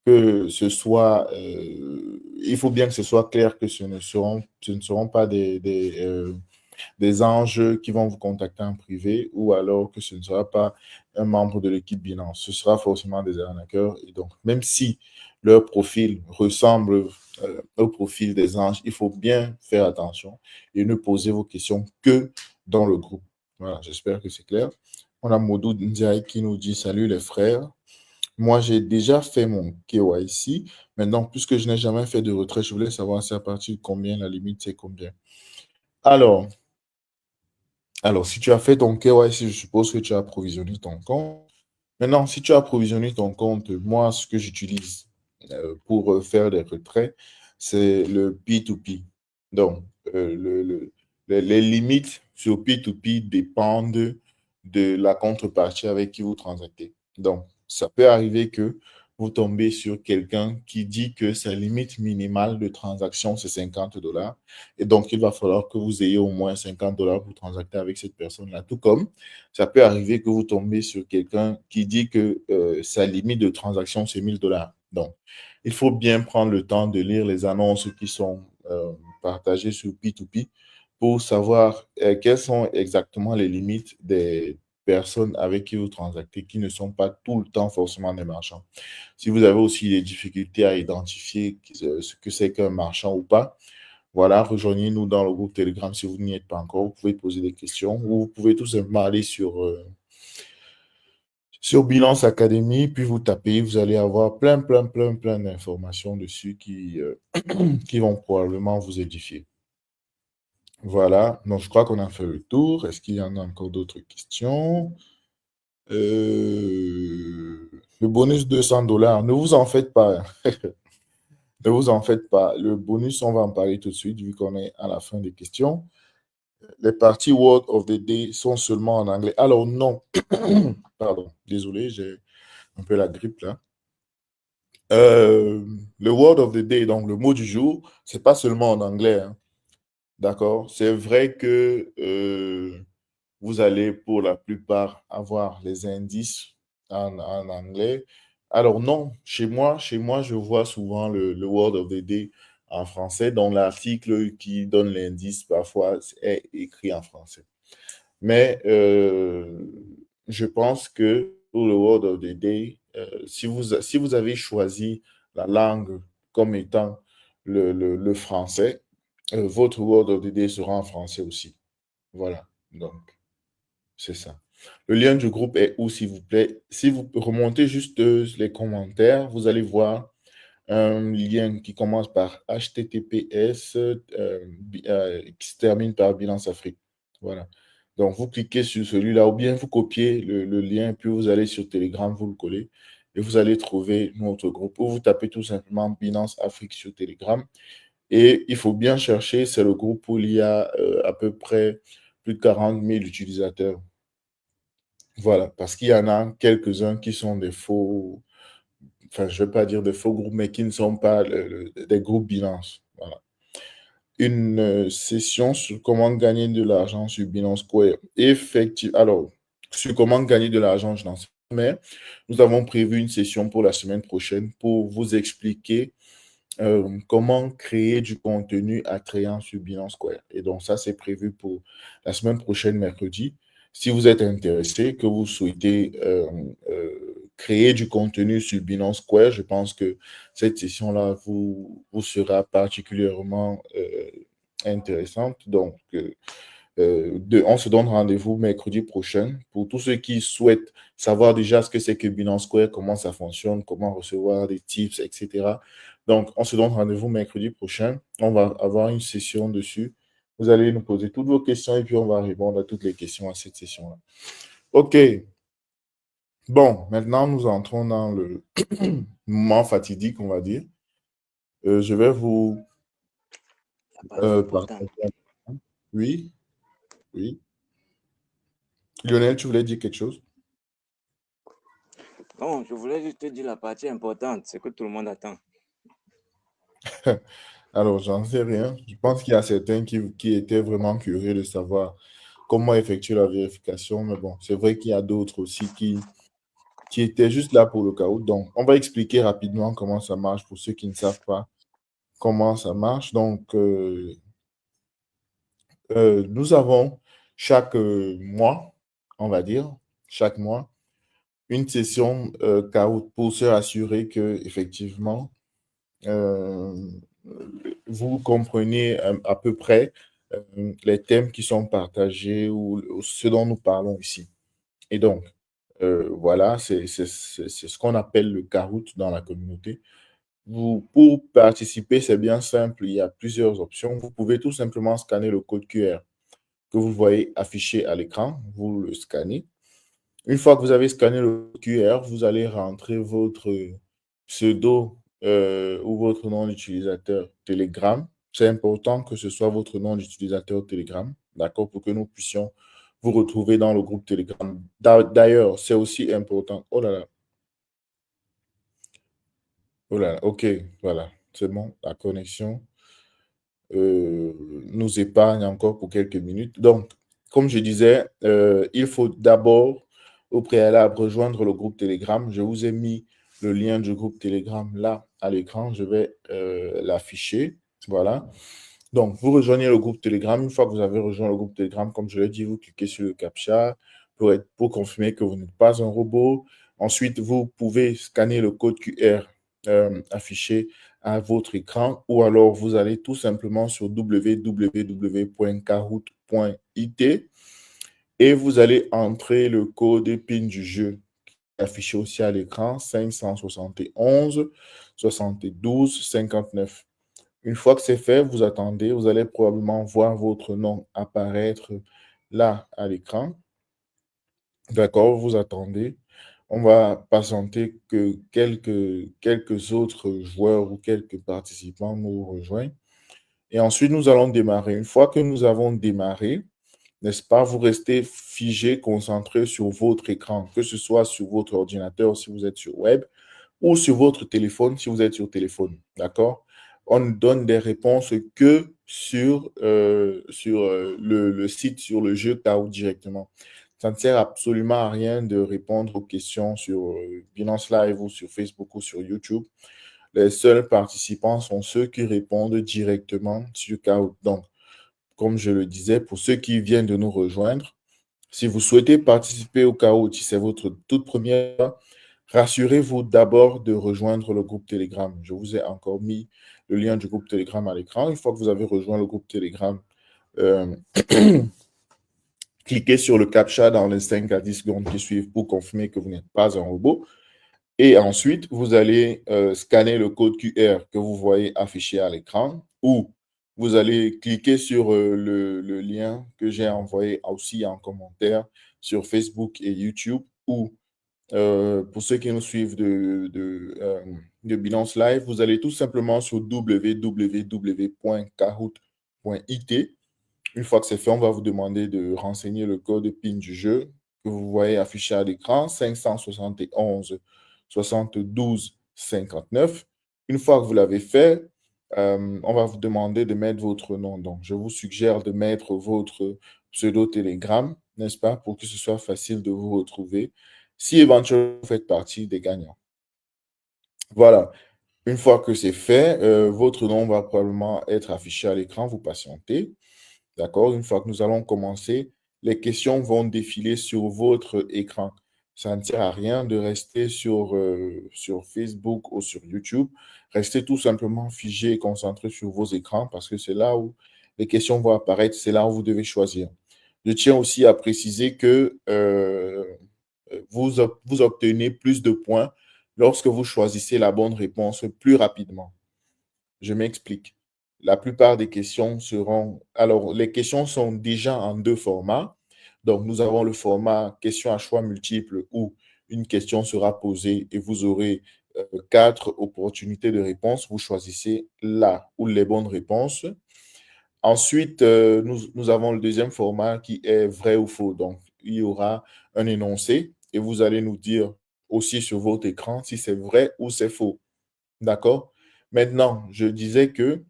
que ce soit, il faut bien que ce soit clair que ce ne seront pas des anges qui vont vous contacter en privé ou alors que ce ne sera pas un membre de l'équipe Binance. Ce sera forcément des arnaqueurs. Et donc, même si leur profil ressemble au profil des anges, il faut bien faire attention et ne poser vos questions que dans le groupe. Voilà, j'espère que c'est clair. On a Modou Ndiaye qui nous dit salut les frères. Moi, j'ai déjà fait mon KYC. Maintenant, puisque je n'ai jamais fait de retrait, je voulais savoir c'est à partir de combien, la limite, c'est combien. Alors, si tu as fait ton KYC, je suppose que tu as approvisionné ton compte. Maintenant, si tu as approvisionné ton compte, moi, ce que j'utilise pour faire des retraits, c'est le P2P. Donc, les limites sur P2P dépendent de la contrepartie avec qui vous transactez. Donc, ça peut arriver que vous tombez sur quelqu'un qui dit que sa limite minimale de transaction, c'est 50 dollars. Et donc, il va falloir que vous ayez au moins 50 dollars pour transacter avec cette personne-là. Tout comme ça peut arriver que vous tombez sur quelqu'un qui dit que sa limite de transaction, c'est 1000 dollars. Donc, il faut bien prendre le temps de lire les annonces qui sont partagées sur P2P pour savoir quelles sont exactement les limites des personnes avec qui vous transactez qui ne sont pas tout le temps forcément des marchands. Si vous avez aussi des difficultés à identifier ce que c'est qu'un marchand ou pas, voilà, rejoignez-nous dans le groupe Telegram si vous n'y êtes pas encore. Vous pouvez poser des questions ou vous pouvez tout simplement aller sur Binance Academy, puis vous tapez, vous allez avoir plein d'informations dessus qui vont probablement vous édifier. Voilà, donc je crois qu'on a fait le tour. Est-ce qu'il y en a encore d'autres questions? Le bonus 200 dollars, ne vous en faites pas. Ne vous en faites pas. Le bonus, on va en parler tout de suite vu qu'on est à la fin des questions. Les parties Word of the Day sont seulement en anglais. Alors non, pardon, désolé, j'ai un peu la grippe là. Le Word of the Day, donc le mot du jour, c'est pas seulement en anglais, hein. D'accord? C'est vrai que vous allez pour la plupart avoir les indices en anglais. Alors non, chez moi, je vois souvent le Word of the Day en français, dont l'article qui donne l'indice parfois est écrit en français. Mais je pense que pour le Word of the Day, si vous avez choisi la langue comme étant le français, votre Word of the Day sera en français aussi. Voilà, donc c'est ça. Le lien du groupe est où, s'il vous plaît? Si vous remontez juste les commentaires, vous allez voir un lien qui commence par HTTPS, qui se termine par Binance Afrique. Voilà. Donc, vous cliquez sur celui-là ou bien vous copiez le lien, puis vous allez sur Telegram, vous le collez et vous allez trouver notre groupe. Ou vous tapez tout simplement Binance Afrique sur Telegram. Et il faut bien chercher, c'est le groupe où il y a à peu près plus de 40 000 utilisateurs. Voilà, parce qu'il y en a quelques-uns qui sont des faux, enfin, je ne vais pas dire des faux groupes, mais qui ne sont pas des groupes Binance. Voilà. Une session sur comment gagner de l'argent sur Binance Square. Effectivement, alors, sur comment gagner de l'argent, je n'en sais pas, mais nous avons prévu une session pour la semaine prochaine pour vous expliquer comment créer du contenu attrayant sur Binance Square. Et donc, ça, c'est prévu pour la semaine prochaine, mercredi. Si vous êtes intéressé, que vous souhaitez créer du contenu sur Binance Square, je pense que cette session-là vous sera particulièrement intéressante. Donc, on se donne rendez-vous mercredi prochain. Pour tous ceux qui souhaitent savoir déjà ce que c'est que Binance Square, comment ça fonctionne, comment recevoir des tips, etc. Donc, on se donne rendez-vous mercredi prochain. On va avoir une session dessus. Vous allez nous poser toutes vos questions et puis on va répondre à toutes les questions à cette session-là. OK. Bon, maintenant, nous entrons dans le moment fatidique, on va dire. Je vais vous partager. Oui, oui. Lionel, tu voulais dire quelque chose? Non, je voulais juste te dire la partie importante, c'est que tout le monde attend. Alors, j'en sais rien. Je pense qu'il y a certains qui étaient vraiment curieux de savoir comment effectuer la vérification. Mais bon, c'est vrai qu'il y a d'autres aussi qui étaient juste là pour le cas où. Donc, on va expliquer rapidement comment ça marche pour ceux qui ne savent pas comment ça marche. Donc, nous avons chaque mois, on va dire, chaque mois, une session Kahoot pour se rassurer que effectivement euh, vous comprenez à peu près les thèmes qui sont partagés ou ce dont nous parlons ici. Et donc, voilà, c'est ce qu'on appelle le Kahoot dans la communauté. Pour participer, c'est bien simple, il y a plusieurs options. Vous pouvez tout simplement scanner le code QR que vous voyez affiché à l'écran, vous le scannez. Une fois que vous avez scanné le QR, vous allez rentrer votre pseudo ou votre nom d'utilisateur Telegram. C'est important que ce soit votre nom d'utilisateur Telegram, d'accord, pour que nous puissions vous retrouver dans le groupe Telegram. D'ailleurs, c'est aussi important. Oh là là, ok, voilà, c'est bon, la connexion nous épargne encore pour quelques minutes. Donc, comme je disais, il faut d'abord, au préalable, rejoindre le groupe Telegram. Je vous ai mis le lien du groupe Telegram là à l'écran. Je vais l'afficher. Voilà. Donc, vous rejoignez le groupe Telegram. Une fois que vous avez rejoint le groupe Telegram, comme je l'ai dit, vous cliquez sur le CAPTCHA pour confirmer que vous n'êtes pas un robot. Ensuite, vous pouvez scanner le code QR affiché à votre écran ou alors vous allez tout simplement sur www.kahoot.it et vous allez entrer le code PIN du jeu affiché aussi à l'écran 571 72 59. Une fois que c'est fait, vous attendez, vous allez probablement voir votre nom apparaître là à l'écran. D'accord, vous attendez. On va patienter que quelques autres joueurs ou quelques participants nous rejoignent. Et ensuite, nous allons démarrer. Une fois que nous avons démarré, n'est-ce pas, vous restez figé, concentré sur votre écran, que ce soit sur votre ordinateur si vous êtes sur web ou sur votre téléphone si vous êtes sur téléphone. D'accord? On ne donne des réponses que sur le site, sur le jeu Kahoot directement. Ça ne sert absolument à rien de répondre aux questions sur Binance Live ou sur Facebook ou sur YouTube. Les seuls participants sont ceux qui répondent directement sur Kahoot. Donc, comme je le disais, pour ceux qui viennent de nous rejoindre, si vous souhaitez participer au Kahoot, si c'est votre toute première fois, rassurez-vous d'abord de rejoindre le groupe Telegram. Je vous ai encore mis le lien du groupe Telegram à l'écran. Une fois que vous avez rejoint le groupe Telegram, cliquez sur le CAPTCHA dans les 5 à 10 secondes qui suivent pour confirmer que vous n'êtes pas un robot. Et ensuite, vous allez scanner le code QR que vous voyez affiché à l'écran ou vous allez cliquer sur le lien que j'ai envoyé aussi en commentaire sur Facebook et YouTube ou pour ceux qui nous suivent de Binance Live, vous allez tout simplement sur www.kahoot.it. Une fois que c'est fait, on va vous demander de renseigner le code PIN du jeu que vous voyez affiché à l'écran, 571 72 59. Une fois que vous l'avez fait, on va vous demander de mettre votre nom. Donc, je vous suggère de mettre votre pseudo Telegram, n'est-ce pas, pour que ce soit facile de vous retrouver si éventuellement vous faites partie des gagnants. Voilà. Une fois que c'est fait, votre nom va probablement être affiché à l'écran. Vous patientez. D'accord? Une fois que nous allons commencer, les questions vont défiler sur votre écran. Ça ne sert à rien de rester sur Facebook ou sur YouTube. Restez tout simplement figé et concentré sur vos écrans parce que c'est là où les questions vont apparaître, c'est là où vous devez choisir. Je tiens aussi à préciser que vous obtenez plus de points lorsque vous choisissez la bonne réponse plus rapidement. Je m'explique. La plupart des questions seront... Alors, les questions sont déjà en deux formats. Donc, nous avons le format question à choix multiple où une question sera posée et vous aurez 4 opportunités de réponse. Vous choisissez la ou les bonnes réponses. Ensuite, nous avons le deuxième format qui est vrai ou faux. Donc, il y aura un énoncé et vous allez nous dire aussi sur votre écran si c'est vrai ou c'est faux. D'accord? Maintenant, je disais que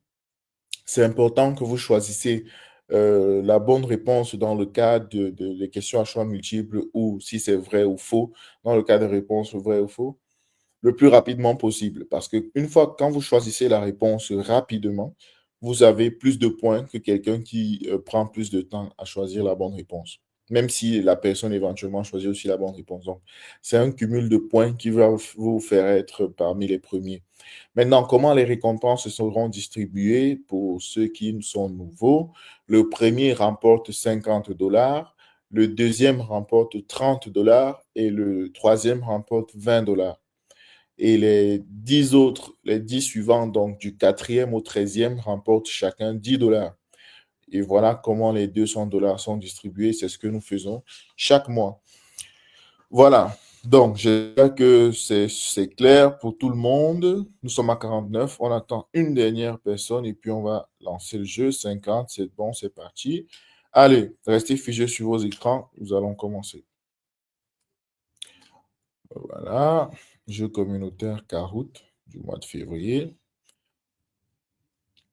c'est important que vous choisissez la bonne réponse dans le cas des questions à choix multiples ou si c'est vrai ou faux, dans le cas de réponse vrai ou faux, le plus rapidement possible. Parce qu'une fois, quand vous choisissez la réponse rapidement, vous avez plus de points que quelqu'un qui prend plus de temps à choisir la bonne réponse. Même si la personne éventuellement choisit aussi la bonne réponse. Donc, c'est un cumul de points qui va vous faire être parmi les premiers. Maintenant, comment les récompenses seront distribuées pour ceux qui sont nouveaux? Le premier remporte 50 $, le deuxième remporte 30 $ et le troisième remporte 20 $. Et les 10 suivants, donc du quatrième au 13e, remportent chacun 10 $. Et voilà comment les 200 $ sont distribués. C'est ce que nous faisons chaque mois. Voilà. Donc, j'espère que c'est clair pour tout le monde. Nous sommes à 49. On attend une dernière personne et puis on va lancer le jeu. 50, c'est bon, c'est parti. Allez, restez figés sur vos écrans. Nous allons commencer. Voilà. Jeu communautaire Kahoot du mois de février.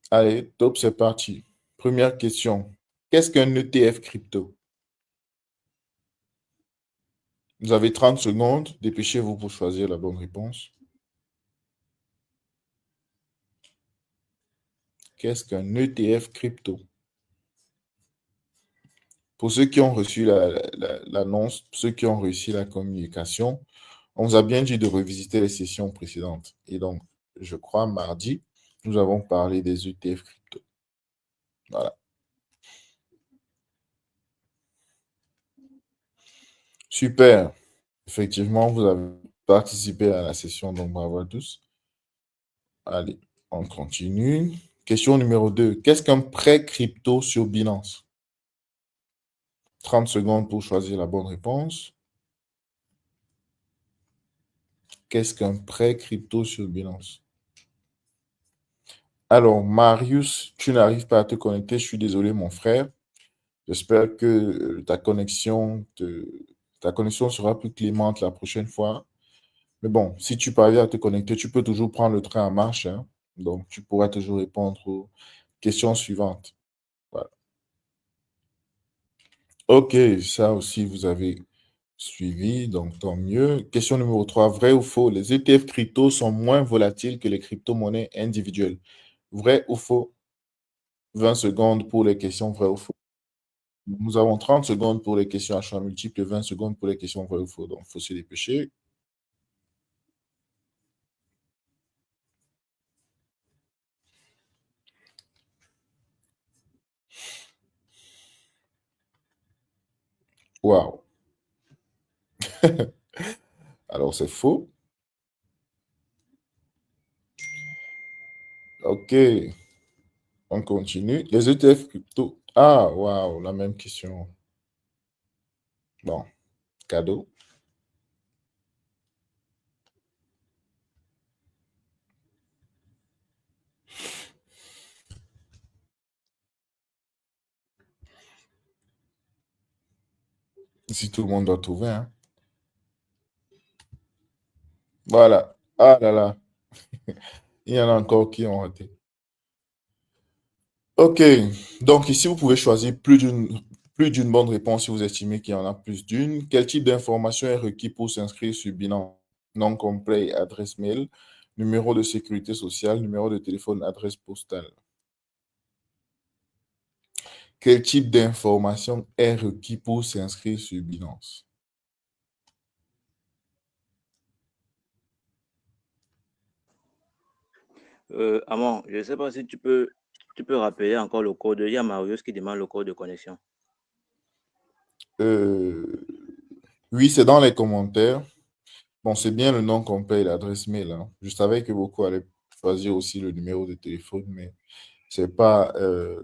Allez, top, c'est parti. Première question. Qu'est-ce qu'un ETF crypto? Vous avez 30 secondes. Dépêchez-vous pour choisir la bonne réponse. Qu'est-ce qu'un ETF crypto? Pour ceux qui ont reçu l'annonce, ceux qui ont réussi la communication, on vous a bien dit de revisiter les sessions précédentes. Et donc, je crois, mardi, nous avons parlé des ETF crypto. Voilà. Super. Effectivement, vous avez participé à la session, donc bravo à tous. Allez, on continue. Question numéro 2. Qu'est-ce qu'un prêt crypto sur Binance? 30 secondes pour choisir la bonne réponse. Qu'est-ce qu'un prêt crypto sur Binance? Alors, Marius, tu n'arrives pas à te connecter. Je suis désolé, mon frère. J'espère que ta connexion sera plus clémente la prochaine fois. Mais bon, si tu parviens à te connecter, tu peux toujours prendre le train en marche, hein. Donc, tu pourras toujours répondre aux questions suivantes. Voilà. OK, ça aussi, vous avez suivi, donc tant mieux. Question numéro 3, vrai ou faux? Les ETF crypto sont moins volatiles que les crypto-monnaies individuelles. Vrai ou faux? 20 secondes pour les questions vrai ou faux. Nous avons 30 secondes pour les questions à choix multiples et 20 secondes pour les questions vrai ou faux. Donc, il faut se dépêcher. Waouh. Alors, c'est faux. OK. On continue. Les ETF crypto. Ah, waouh, la même question. Bon, cadeau. Si tout le monde doit trouver, hein. Voilà. Ah là là. Il y en a encore qui ont raté. OK. Donc ici, vous pouvez choisir plus d'une bonne réponse si vous estimez qu'il y en a plus d'une. Quel type d'information est requis pour s'inscrire sur Binance? Nom complet, adresse mail, numéro de sécurité sociale, numéro de téléphone, adresse postale. Quel type d'information est requis pour s'inscrire sur Binance? Amon, je ne sais pas si tu peux rappeler encore le code. Il y a Marius qui demande le code de connexion. Oui, c'est dans les commentaires. Bon, c'est bien le nom complet et l'adresse mail, hein. Je savais que beaucoup allaient choisir aussi le numéro de téléphone, mais c'est pas,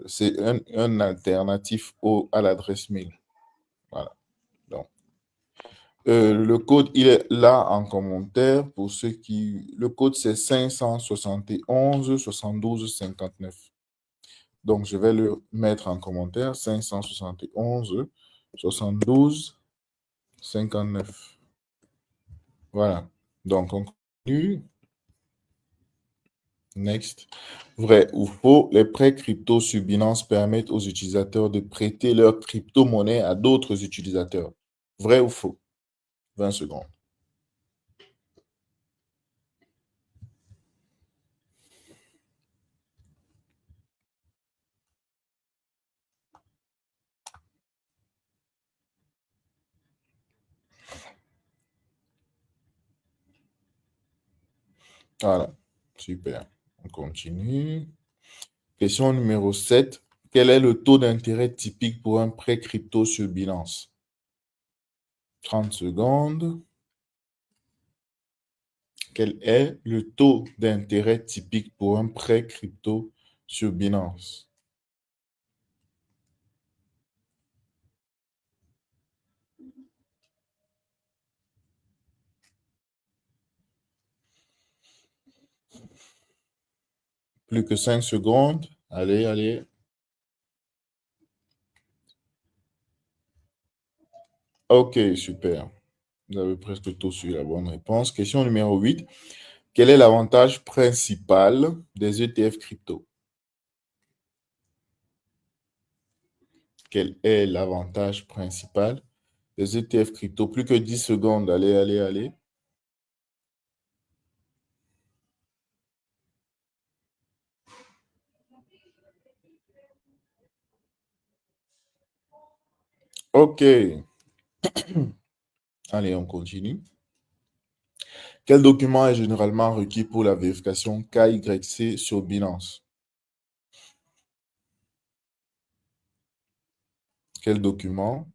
c'est un alternatif à l'adresse mail. Voilà. Donc, le code, il est là en commentaire pour ceux qui. Le code, c'est 571 72 59. Donc, je vais le mettre en commentaire. 571 72 59. Voilà. Donc, on continue. Next. Vrai ou faux, les prêts crypto sur Binance permettent aux utilisateurs de prêter leur crypto-monnaie à d'autres utilisateurs. Vrai ou faux? 20 secondes. Voilà. Super. On continue. Question numéro 7. Quel est le taux d'intérêt typique pour un prêt crypto sur Binance? 30 secondes. Quel est le taux d'intérêt typique pour un prêt crypto sur Binance? Plus que 5 secondes. Allez, allez. Ok, super. Vous avez presque tous eu la bonne réponse. Question numéro 8. Quel est l'avantage principal des ETF crypto? Quel est l'avantage principal des ETF crypto? Plus que 10 secondes. Allez, allez, allez. Ok. Allez, on continue. Quel document est généralement requis pour la vérification KYC sur Binance? Quel document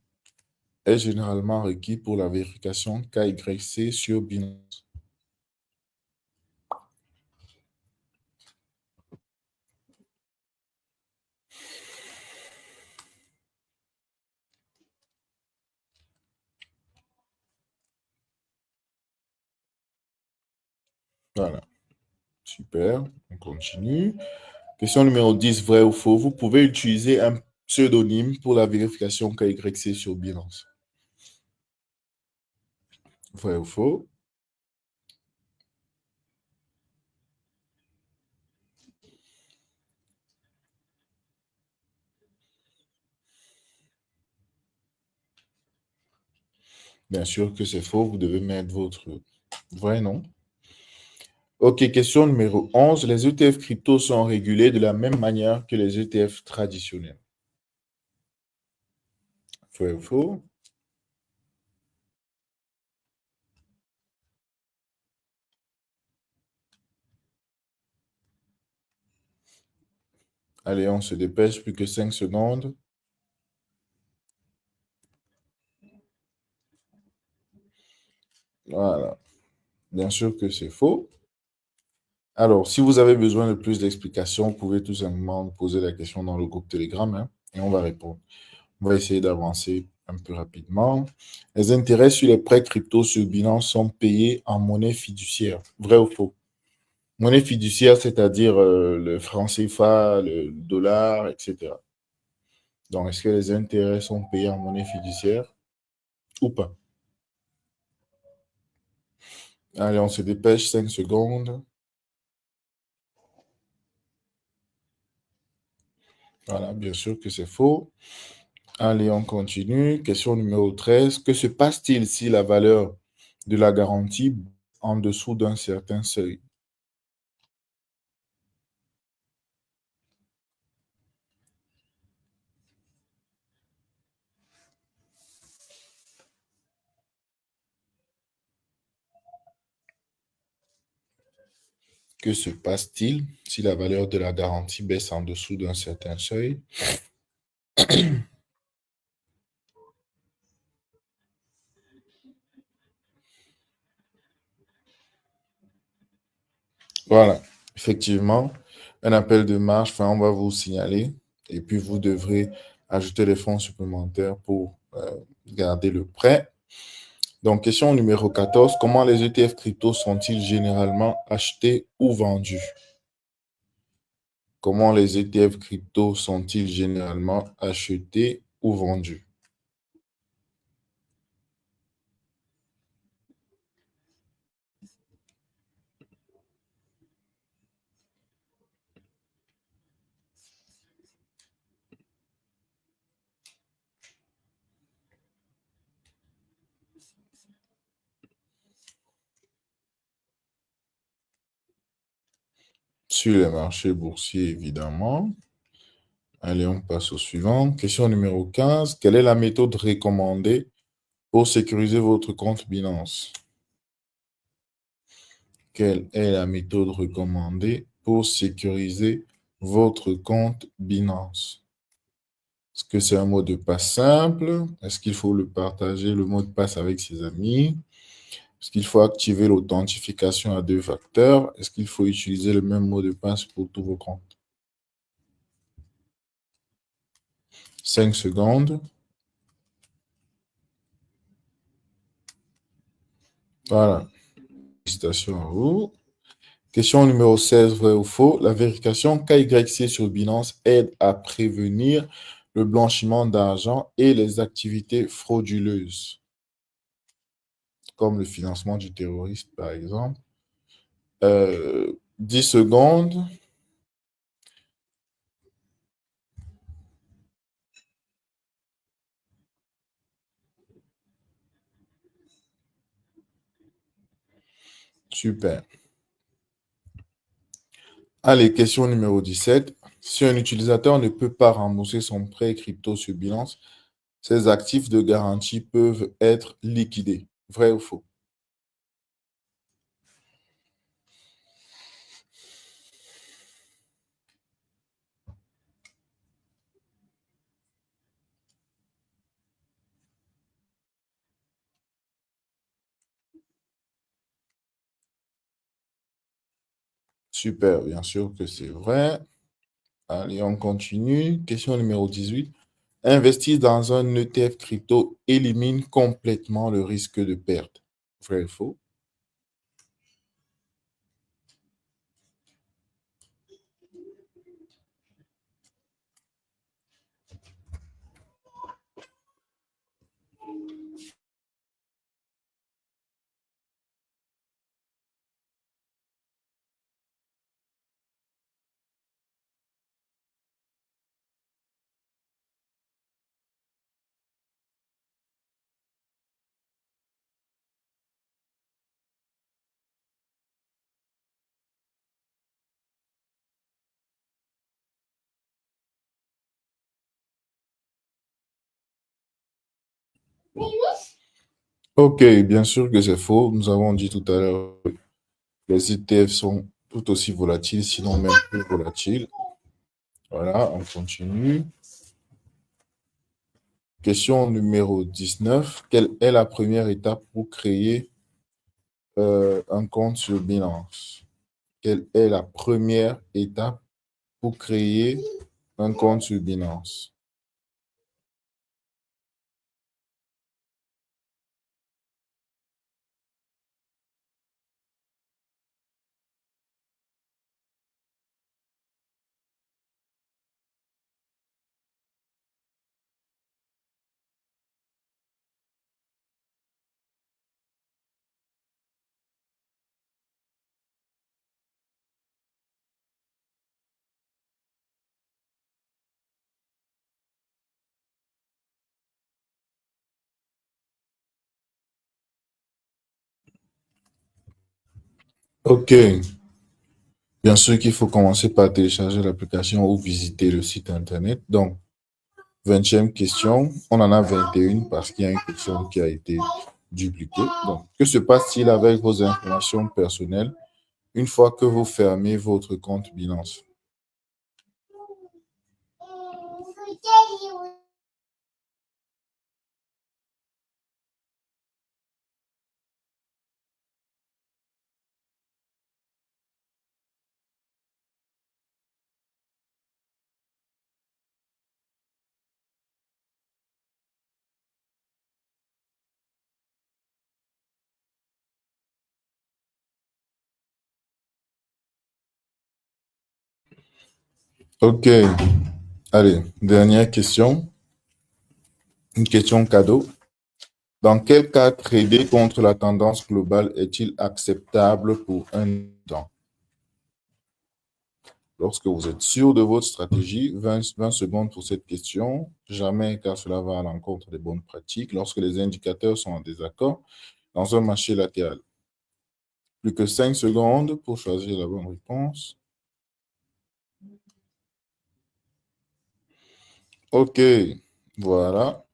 est généralement requis pour la vérification KYC sur Binance? Voilà. Super. On continue. Question numéro 10, vrai ou faux? Vous pouvez utiliser un pseudonyme pour la vérification KYC sur Binance. Vrai ou faux? Bien sûr que c'est faux. Vous devez mettre votre vrai nom. Ok, question numéro 11. Les ETF crypto sont régulés de la même manière que les ETF traditionnels. Vrai ou faux? Allez, on se dépêche, plus que 5 secondes. Voilà. Bien sûr que c'est faux. Alors, si vous avez besoin de plus d'explications, vous pouvez tout simplement poser la question dans le groupe Telegram, hein, et on va répondre. On va essayer d'avancer un peu rapidement. Les intérêts sur les prêts crypto sur Binance sont payés en monnaie fiduciaire. Vrai ou faux? Monnaie fiduciaire, c'est-à-dire le franc CFA, le dollar, etc. Donc, est-ce que les intérêts sont payés en monnaie fiduciaire ou pas? Allez, on se dépêche, 5 secondes. Voilà, bien sûr que c'est faux. Allez, on continue. Question numéro 13. Que se passe-t-il si la valeur de la garantie en dessous d'un certain seuil? Que se passe-t-il si la valeur de la garantie baisse en dessous d'un certain seuil? Voilà, effectivement, un appel de marge, enfin, on va vous signaler et puis vous devrez ajouter les fonds supplémentaires pour garder le prêt. Donc, question numéro 14. Comment les ETF crypto sont-ils généralement achetés ou vendus? Comment les ETF crypto sont-ils généralement achetés ou vendus? Sur les marchés boursiers, évidemment. Allez, on passe au suivant. Question numéro 15. Quelle est la méthode recommandée pour sécuriser votre compte Binance? Quelle est la méthode recommandée pour sécuriser votre compte Binance? Est-ce que c'est un mot de passe simple? Est-ce qu'il faut le partager, le mot de passe avec ses amis? Est-ce qu'il faut activer l'authentification à 2 facteurs? Est-ce qu'il faut utiliser le même mot de passe pour tous vos comptes? 5 secondes. Voilà. Félicitations à vous. Question numéro 16, vrai ou faux? La vérification KYC sur Binance aide à prévenir le blanchiment d'argent et les activités frauduleuses, comme le financement du terrorisme, par exemple. 10 secondes. Super. Allez, question numéro 17. Si un utilisateur ne peut pas rembourser son prêt crypto sur Binance, ses actifs de garantie peuvent être liquidés. Vrai ou faux? Super, bien sûr que c'est vrai. Allez, on continue. Question numéro 18. Investir dans un ETF crypto élimine complètement le risque de perte. Vrai ou faux? Ok, bien sûr que c'est faux. Nous avons dit tout à l'heure que les ETF sont tout aussi volatiles, sinon même plus volatiles. Voilà, on continue. Question numéro 19. Quelle est la première étape pour créer un compte sur Binance? Quelle est la première étape pour créer un compte sur Binance? Ok, bien sûr qu'il faut commencer par télécharger l'application ou visiter le site internet. Donc, 20e question, on en a 21 parce qu'il y a une question qui a été dupliquée. Donc, que se passe-t-il avec vos informations personnelles une fois que vous fermez votre compte Binance? Ok, allez, dernière question, une question cadeau. Dans quel cas trader contre la tendance globale est-il acceptable pour un temps? Lorsque vous êtes sûr de votre stratégie, 20 secondes pour cette question, jamais car cela va à l'encontre des bonnes pratiques. Lorsque les indicateurs sont en désaccord dans un marché latéral. Plus que 5 secondes pour choisir la bonne réponse. Ok, voilà.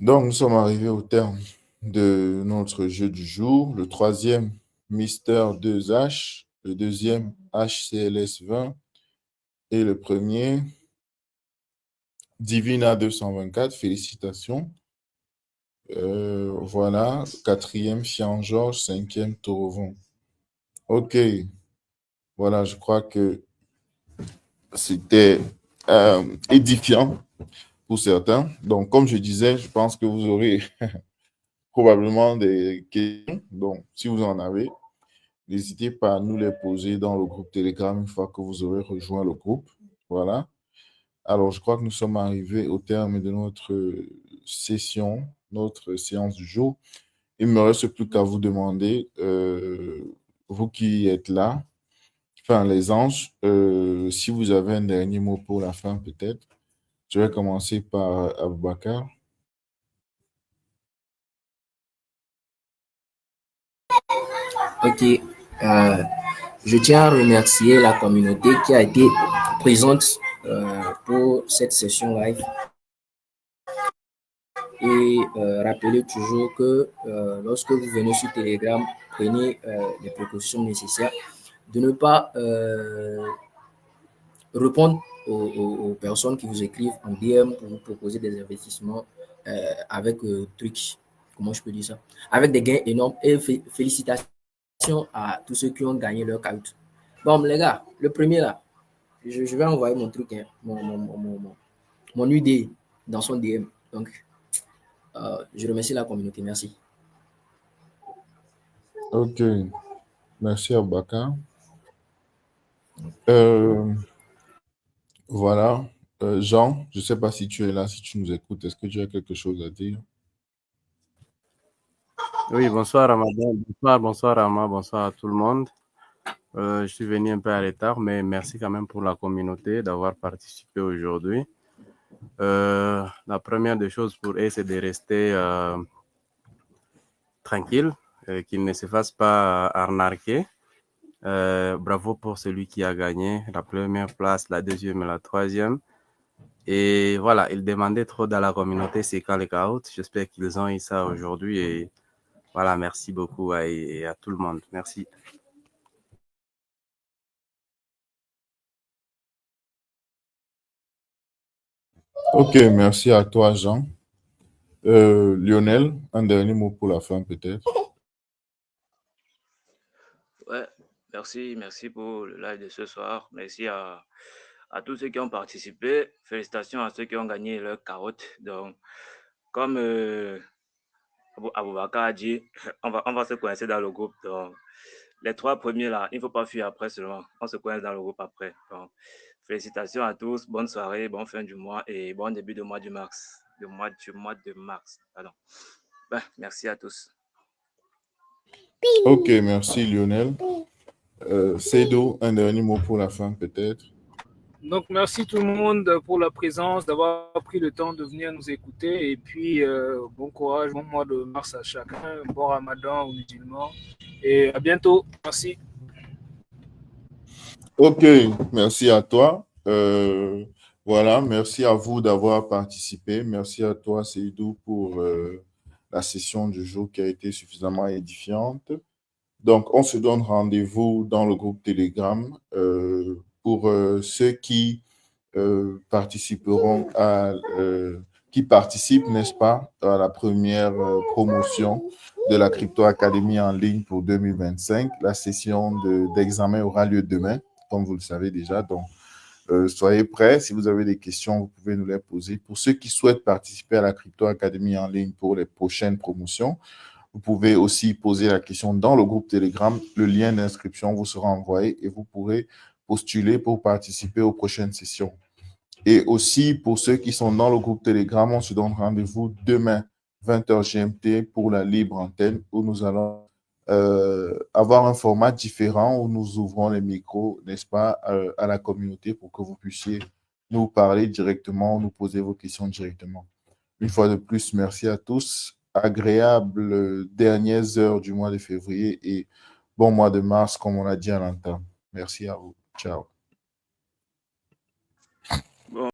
Donc, nous sommes arrivés au terme de notre jeu du jour. Le troisième, Mister 2H. Le deuxième, HCLS 20. Et le premier, Divina 224. Félicitations. Voilà. Quatrième, Fian Georges. Cinquième, Torovon. Ok. Voilà, je crois que c'était édifiant pour certains. Donc, comme je disais, je pense que vous aurez probablement des questions. Donc, si vous en avez, n'hésitez pas à nous les poser dans le groupe Telegram une fois que vous aurez rejoint le groupe. Voilà. Alors, je crois que nous sommes arrivés au terme de notre session, notre séance du jour. Il ne me reste plus qu'à vous demander, vous qui êtes là, enfin les anges, si vous avez un dernier mot pour la fin peut-être. Je vais commencer par Aboubakar. Ok. Je tiens à remercier la communauté qui a été présente pour cette session live et rappeler toujours que lorsque vous venez sur Telegram, prenez les précautions nécessaires de ne pas répondre aux personnes qui vous écrivent en DM pour vous proposer des investissements avec trucs, comment je peux dire ça, avec des gains énormes et félicitations à tous ceux qui ont gagné leur caout. Bon, les gars, le premier là, je vais envoyer mon truc, hein, mon UD dans son DM. Donc, je remercie la communauté. Merci. Ok, merci Aboubakar. Voilà. Jean, je ne sais pas si tu es là, si tu nous écoutes, est-ce que tu as quelque chose à dire? Oui, bonsoir Ramadan, bonsoir Rama, bonsoir à tout le monde. Je suis venu un peu à retard, mais merci quand même pour la communauté d'avoir participé aujourd'hui. La première des choses pour eux, c'est de rester tranquille, qu'ils ne se fassent pas arnaquer. Bravo pour celui qui a gagné la première place, la deuxième et la troisième. Et voilà, ils demandaient trop dans la communauté, c'est quand les caout. J'espère qu'ils ont eu ça aujourd'hui. Et voilà, merci beaucoup à tout le monde. Merci. Ok, merci à toi, Jean. Lionel, un dernier mot pour la fin, peut-être. Ouais, merci pour le live de ce soir. Merci à tous ceux qui ont participé. Félicitations à ceux qui ont gagné leur carotte. Donc, comme Aboubakar a dit, on va se coincer dans le groupe. Donc, les trois premiers là, il ne faut pas fuir après seulement. On se coince dans le groupe après. Donc, félicitations à tous. Bonne soirée, bonne fin du mois et bon début du mois de mars. Du mois de mars. Pardon. Ben, merci à tous. Ok, merci Lionel. Seido, un dernier mot pour la fin, peut-être. Donc, merci tout le monde pour la présence, d'avoir pris le temps de venir nous écouter. Et puis, bon courage, bon mois de mars à chacun, bon ramadan aux musulmans. Et à bientôt. Merci. Ok, merci à toi. Voilà, merci à vous d'avoir participé. Merci à toi, Seydou, pour la session du jour qui a été suffisamment édifiante. Donc, on se donne rendez-vous dans le groupe Telegram pour ceux qui participeront qui participent, n'est-ce pas, à la première promotion de la Crypto Academy en ligne pour 2025. La session d'examen aura lieu demain, comme vous le savez déjà. Donc, soyez prêts. Si vous avez des questions, vous pouvez nous les poser. Pour ceux qui souhaitent participer à la Crypto Academy en ligne pour les prochaines promotions, vous pouvez aussi poser la question dans le groupe Telegram. Le lien d'inscription vous sera envoyé et vous pourrez postuler pour participer aux prochaines sessions. Et aussi, pour ceux qui sont dans le groupe Telegram, on se donne rendez-vous demain, 20h GMT, pour la libre antenne, où nous allons avoir un format différent, où nous ouvrons les micros, n'est-ce pas, à la communauté pour que vous puissiez nous parler directement, nous poser vos questions directement. Une fois de plus, merci à tous. Agréable dernières heures du mois de février et bon mois de mars, comme on l'a dit à l'entame. Merci à vous. Ciao. Bon.